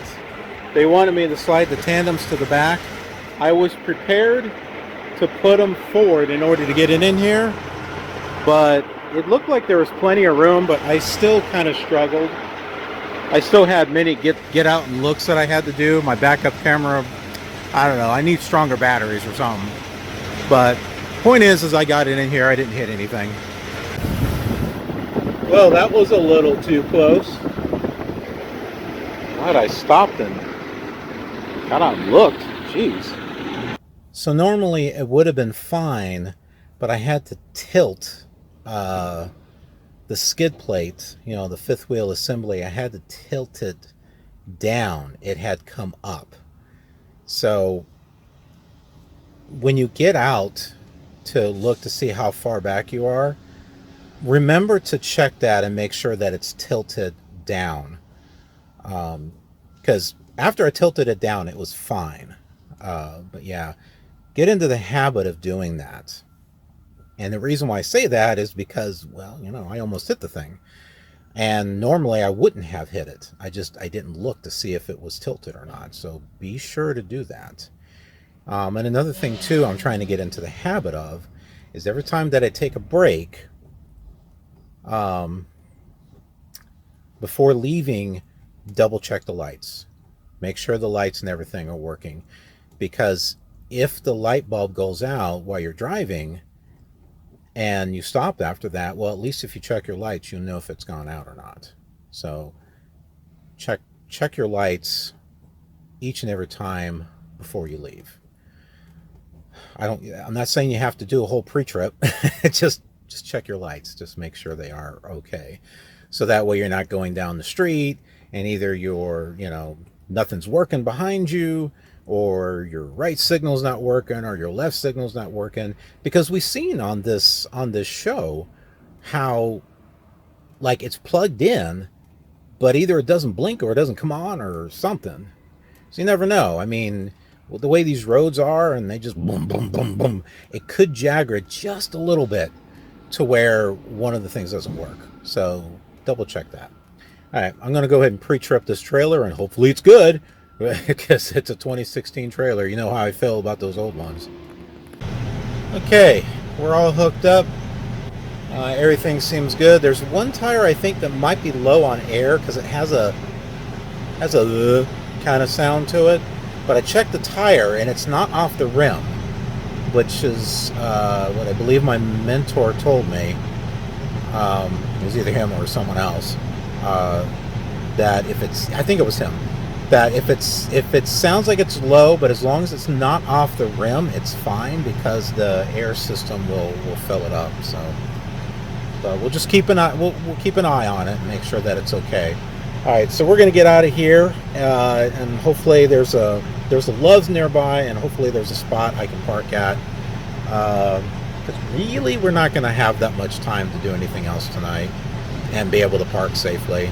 They wanted me to slide the tandems to the back. I was prepared to put them forward in order to get it in here, but it looked like there was plenty of room, but I still kind of struggled. I still had many get out and looks that I had to do. My backup camera, I don't know, I need stronger batteries or something. But point is I got it in here, I didn't hit anything. Well, that was a little too close. Glad I stopped and got out and looked. Jeez. So normally it would have been fine, but I had to tilt the skid plate, you know, the fifth wheel assembly. I had to tilt it down. It had come up. So when you get out to look to see how far back you are, remember to check that and make sure that it's tilted down. Because after I tilted it down, it was fine. But yeah, get into the habit of doing that. And the reason why I say that is because, well, you know, I almost hit the thing. And normally I wouldn't have hit it. I didn't look to see if it was tilted or not. So be sure to do that. And another thing, too, I'm trying to get into the habit of is every time that I take a break, before leaving, double check the lights. Make sure the lights and everything are working. Because if the light bulb goes out while you're driving and you stop after that, well, at least if you check your lights, you'll know if it's gone out or not. So check your lights each and every time before you leave. I'm not saying you have to do a whole pre-trip. just check your lights. Just make sure they are okay. So that way you're not going down the street and either nothing's working behind you, or your right signal's not working, or your left signal's not working. Because we've seen on this show how, like, it's plugged in, but either it doesn't blink or it doesn't come on or something. So you never know. I mean, with the way these roads are, and they just boom, boom, boom, boom, it could jagger it just a little bit to where one of the things doesn't work. So double check that. All right, I'm going to go ahead and pre-trip this trailer, and hopefully it's good, because it's a 2016 trailer. You know how I feel about those old ones. Okay, we're all hooked up. Everything seems good. There's one tire I think that might be low on air because it has a kind of sound to it. But I checked the tire and it's not off the rim, which is what I believe my mentor told me. It was either him or someone else. That I think it was him. That if it sounds like it's low, but as long as it's not off the rim, it's fine because the air system will fill it up. So we'll just keep an eye. We'll keep an eye on it and make sure that it's okay. All right, so we're gonna get out of here, and hopefully there's a Love's nearby, and hopefully there's a spot I can park at. Because really, we're not gonna have that much time to do anything else tonight and be able to park safely.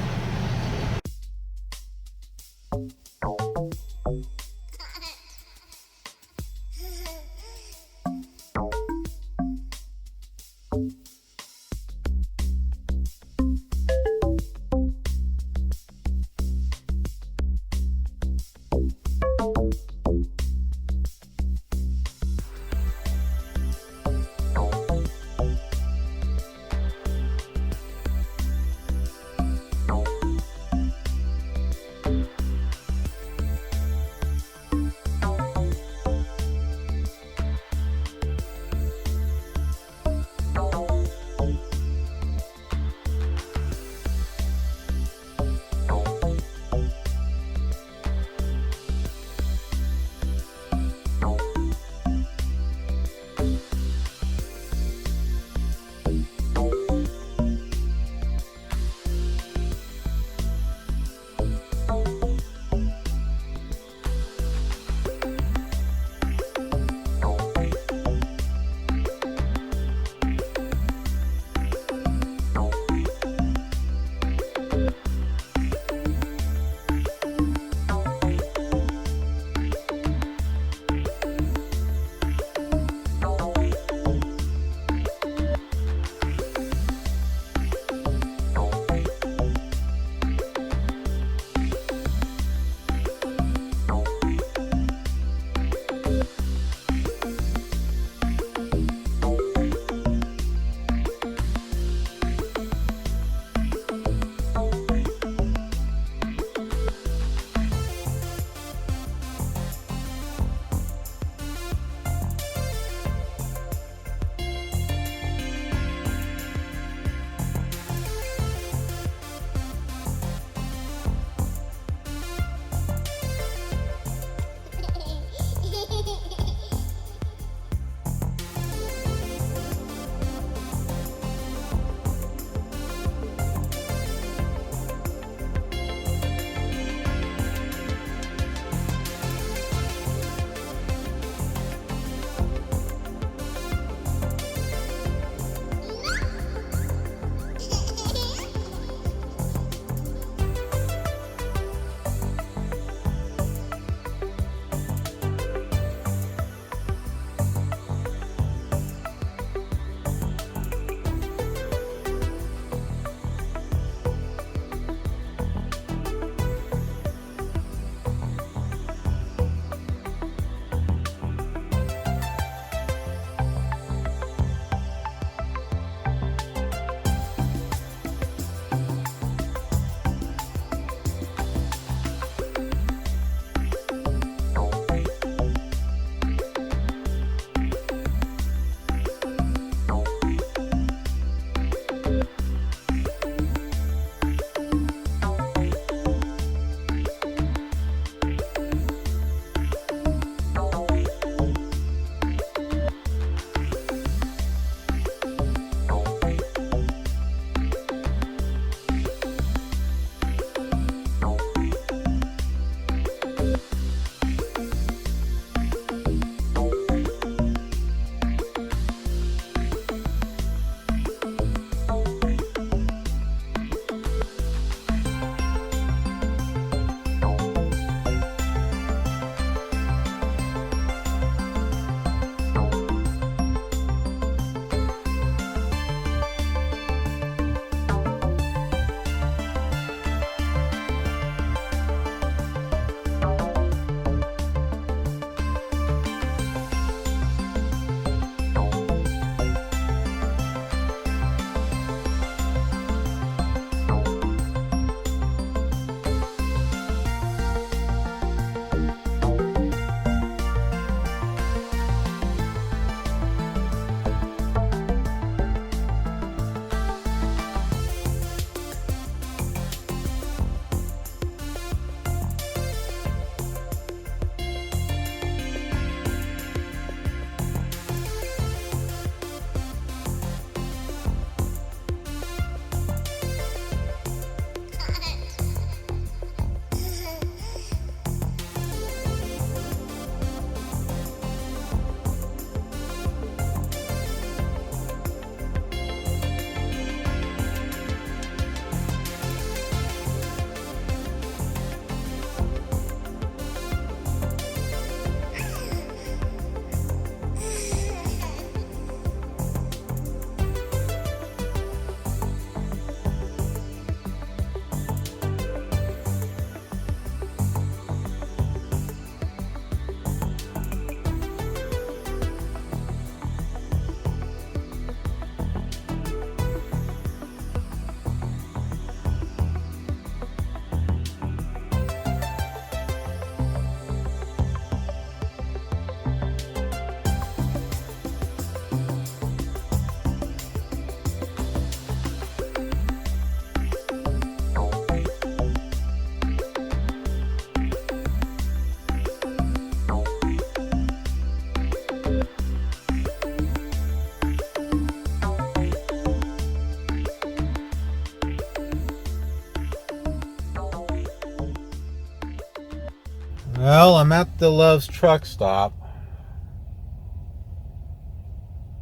Well, I'm at the Love's truck stop.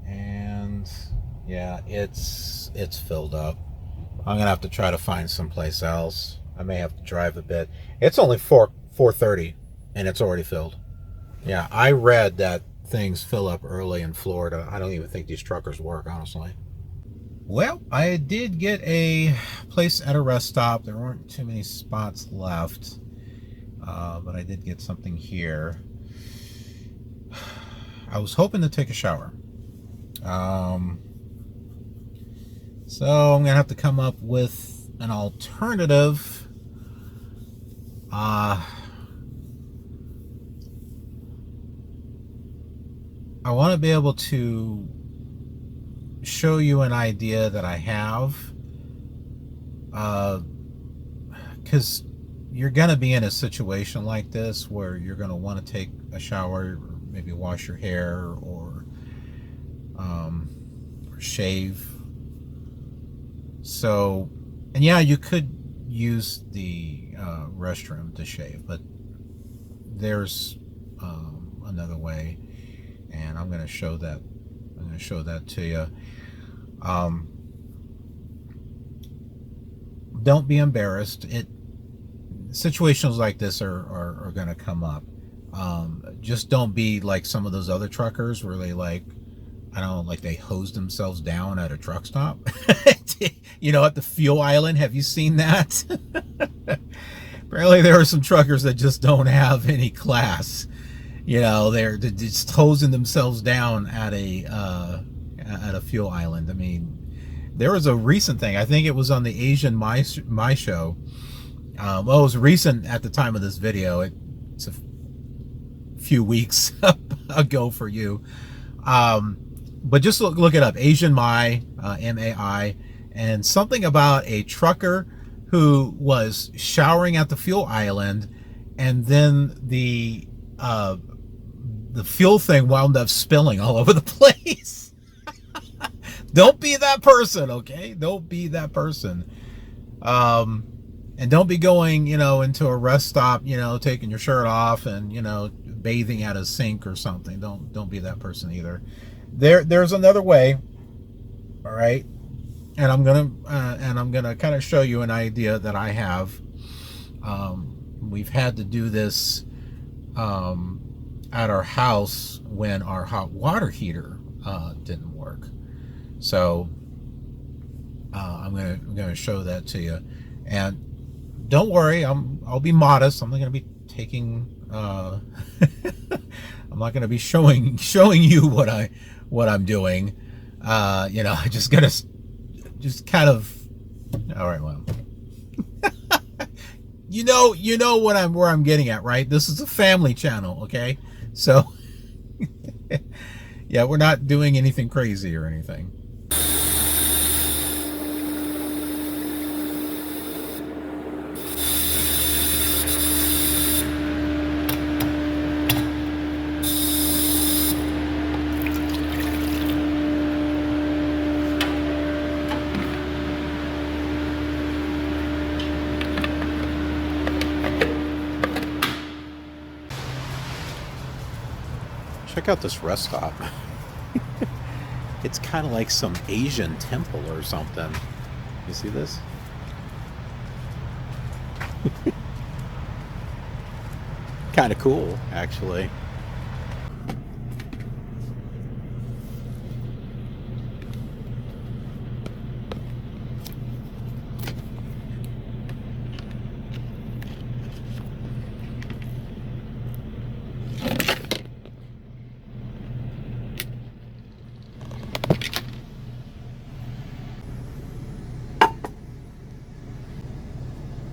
And yeah, it's filled up. I'm gonna have to try to find someplace else. I may have to drive a bit. It's only 4:30 and it's already filled. Yeah, I read that things fill up early in Florida. I don't even think these truckers work, honestly. Well, I did get a place at a rest stop. There weren't too many spots left, but I did get something here. I was hoping to take a shower. So I'm going to have to come up with an alternative. I want to be able to show you an idea that I have, because you're going to be in a situation like this where you're going to want to take a shower, or maybe wash your hair, or shave. So, and yeah, you could use the restroom to shave, but there's another way, and I'm going to show that. I'm going to show that to you. Don't be embarrassed. Situations like this are going to come up. Just don't be like some of those other truckers where they they hose themselves down at a truck stop. You know, at the fuel island. Have you seen that? Apparently there are some truckers that just don't have any class. You know, they're just hosing themselves down at a fuel island. I mean, there was a recent thing. I think it was on the Asian My Show. Well, it was recent at the time of this video. It's a few weeks ago for you. But just look it up. Asian My, MAI, and something about a trucker who was showering at the fuel island, and then the fuel thing wound up spilling all over the place. Don't be that person, okay? Don't be that person. And don't be going, into a rest stop, taking your shirt off and, bathing at a sink or something. Don't be that person either. There's another way. All right. And I'm gonna kind of show you an idea that I have. We've had to do this at our house when our hot water heater didn't work. So I'm gonna show that to you. And don't worry, I'll be modest. I'm not gonna be taking. I'm not gonna be showing you what I'm doing. I just gotta kind of. All right, well. You know where I'm getting at, right? This is a family channel, okay? So, yeah, we're not doing anything crazy or anything. Check out this rest stop. It's kind of like some Asian temple or something. You see this? Kind of cool, actually.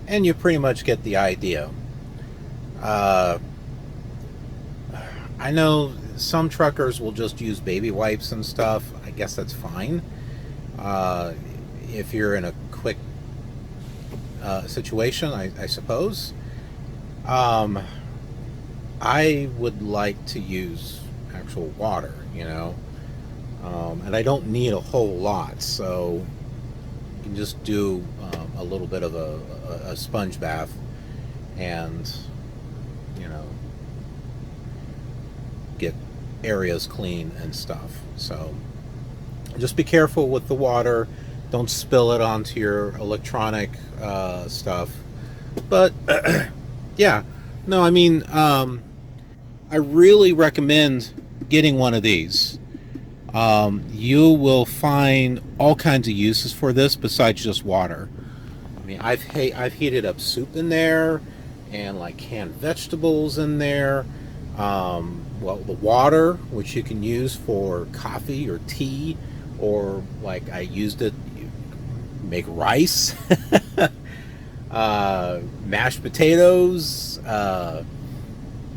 And you pretty much get the idea. I know some truckers will just use baby wipes and stuff. I guess that's fine. If you're in a quick situation, I suppose. I would like to use actual water, and I don't need a whole lot, so you can just do a little bit of a sponge bath, and you know, get areas clean and stuff. So just be careful with the water. Don't spill it onto your electronic stuff. But yeah, no, I mean, I really recommend getting one of these. You will find all kinds of uses for this besides just water. I mean, I've heated up soup in there, and like canned vegetables in there. Well, the water, which you can use for coffee or tea, or like I used it to make rice, mashed potatoes,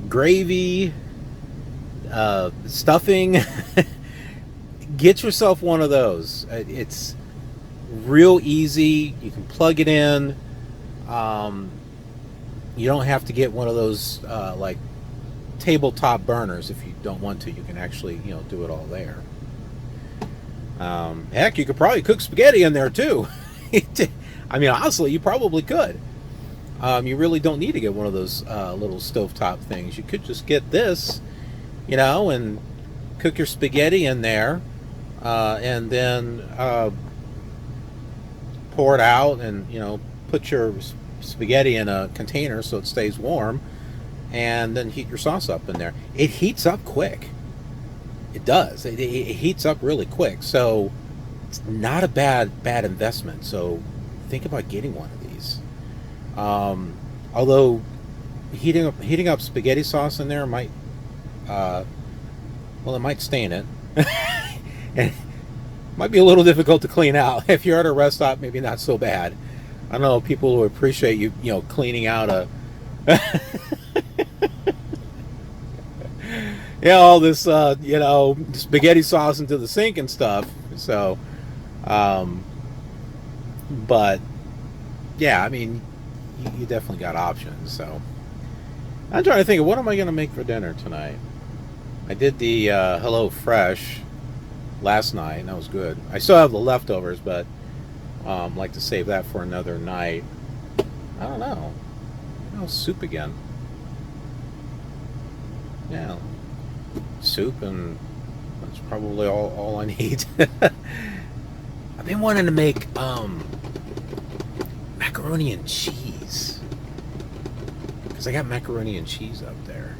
gravy, stuffing. Get yourself one of those. It's real easy. You can plug it in. You don't have to get one of those like tabletop burners. If you don't want to, you can actually, you know, do it all there. Heck, you could probably cook spaghetti in there too. I mean, honestly, you probably could. You really don't need to get one of those little stovetop things. You could just get this, you know, and cook your spaghetti in there, and then pour it out, and, you know, put your spaghetti in a container so it stays warm, and then heat your sauce up in there. It heats up quick. It does. It heats up really quick. So it's not a bad investment. So think about getting one of these. Although heating up spaghetti sauce in there might, well, it might stain it. And it might be a little difficult to clean out. If you're at a rest stop, maybe not so bad. I don't know, people who appreciate you know, cleaning out a yeah, all this you know, spaghetti sauce into the sink and stuff. So but yeah, I mean, you definitely got options. So I'm trying to think of what am I going to make for dinner tonight. I did the Hello Fresh last night, and that was good. I still have the leftovers, but like to save that for another night. I don't know. Oh, soup again. Yeah, soup, and that's probably all I need. I've been wanting to make macaroni and cheese, because I got macaroni and cheese up there.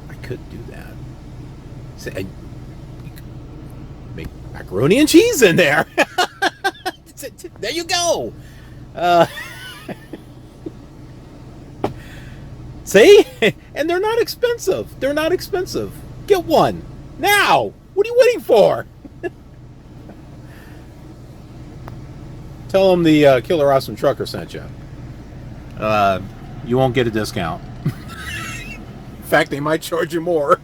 I could do that. So you could make macaroni and cheese in there. There you go. See? And they're not expensive. They're not expensive. Get one now. What are you waiting for? Tell them the KILR Awesome Trucker sent you. You won't get a discount. In fact, they might charge you more.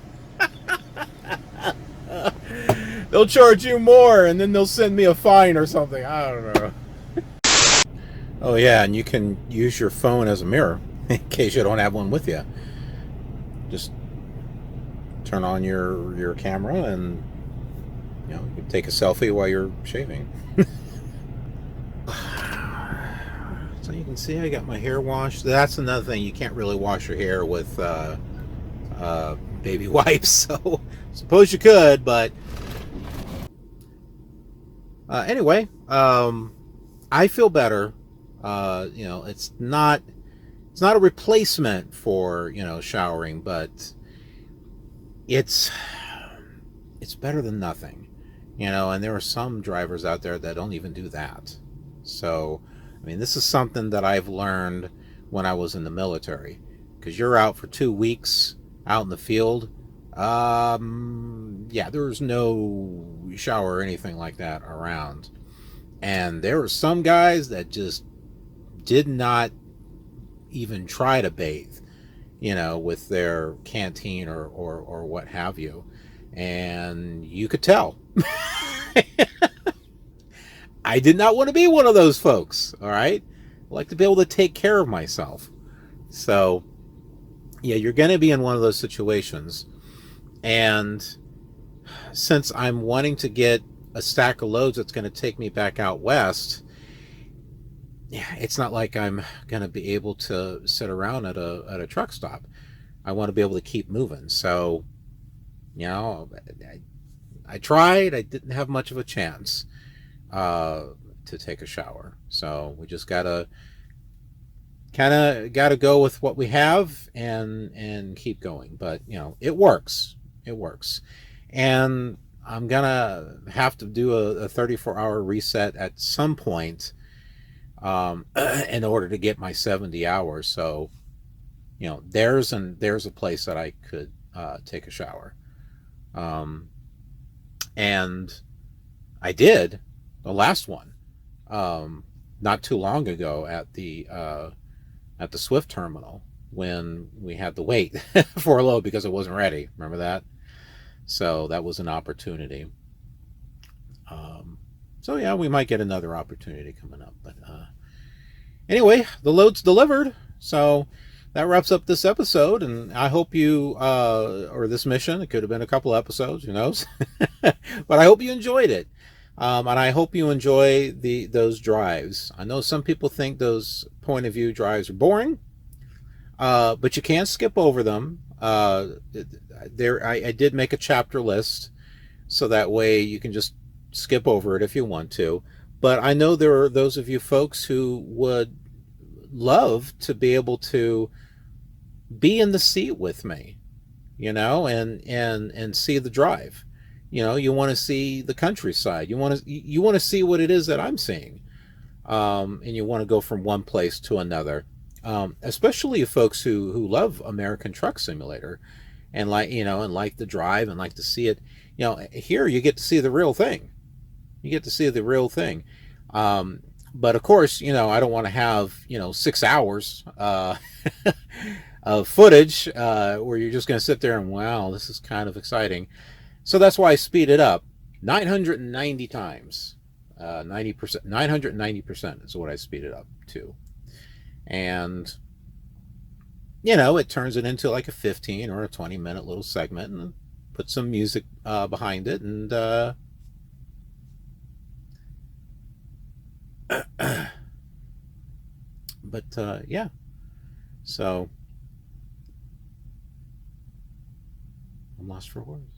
They'll charge you more, and then they'll send me a fine or something. I don't know. Oh yeah, and you can use your phone as a mirror in case you don't have one with you. Just turn on your camera, and you know, you can take a selfie while you're shaving. So you can see I got my hair washed. That's another thing, you can't really wash your hair with baby wipes. So suppose you could, but anyway, I feel better. You know, it's not a replacement for, you know, showering, but it's better than nothing, you know. And there are some drivers out there that don't even do that. So I mean, this is something that I've learned when I was in the military, because you're out for 2 weeks out in the field. Yeah, there's no shower or anything like that around. And there were some guys that just did not even try to bathe, you know, with their canteen or what have you. And you could tell. I did not want to be one of those folks, all right? I like to be able to take care of myself. So, yeah, you're going to be in one of those situations. And since I'm wanting to get a stack of loads that's going to take me back out west, it's not like I'm gonna be able to sit around at a truck stop. I want to be able to keep moving. So, you know, I tried. I didn't have much of a chance to take a shower. So we just gotta go with what we have and keep going. But you know, it works. It works. And I'm gonna have to do a 34-hour reset at some point in order to get my 70 hours. So, you know, there's a place that I could take a shower. And I did the last one not too long ago at the Swift terminal when we had to wait for a load because it wasn't ready. Remember that? So that was an opportunity. So yeah, we might get another opportunity coming up. But anyway, the load's delivered. So that wraps up this episode, and I hope you, or this mission, it could have been a couple episodes, who knows? But I hope you enjoyed it. And I hope you enjoy those drives. I know some people think those point of view drives are boring, but you can't skip over them. I did make a chapter list, so that way you can just skip over it if you want to. But I know there are those of you folks who would love to be able to be in the seat with me, you know, and see the drive. You know, you want to see the countryside. You want to see what it is that I'm seeing, and you want to go from one place to another. Especially folks who love American Truck Simulator, and like the drive and like to see it. You know, here you get to see the real thing. You get to see the real thing. But of course, you know, I don't want to have 6 hours of footage where you're just going to sit there and wow, this is kind of exciting. So that's why I speed it up 990 times. 90%, 990% is what I speed it up to. And, you know, it turns it into like a 15 or a 20-minute little segment and put some music behind it. And, but, yeah. So, I'm lost for words.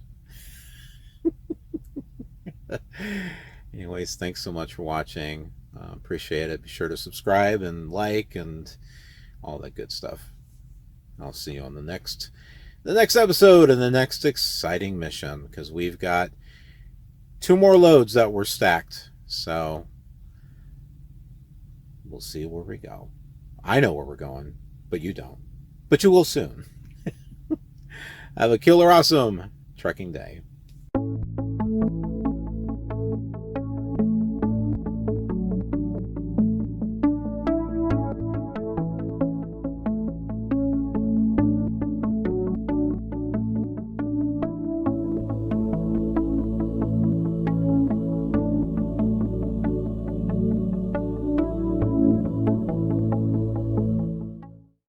Anyways, thanks so much for watching. Appreciate it. Be sure to subscribe and like and all that good stuff. I'll see you on the next episode and the next exciting mission, because we've got 2 more loads that were stacked. So we'll see where we go. I know where we're going, but you don't. But you will soon. Have a killer awesome trekking day.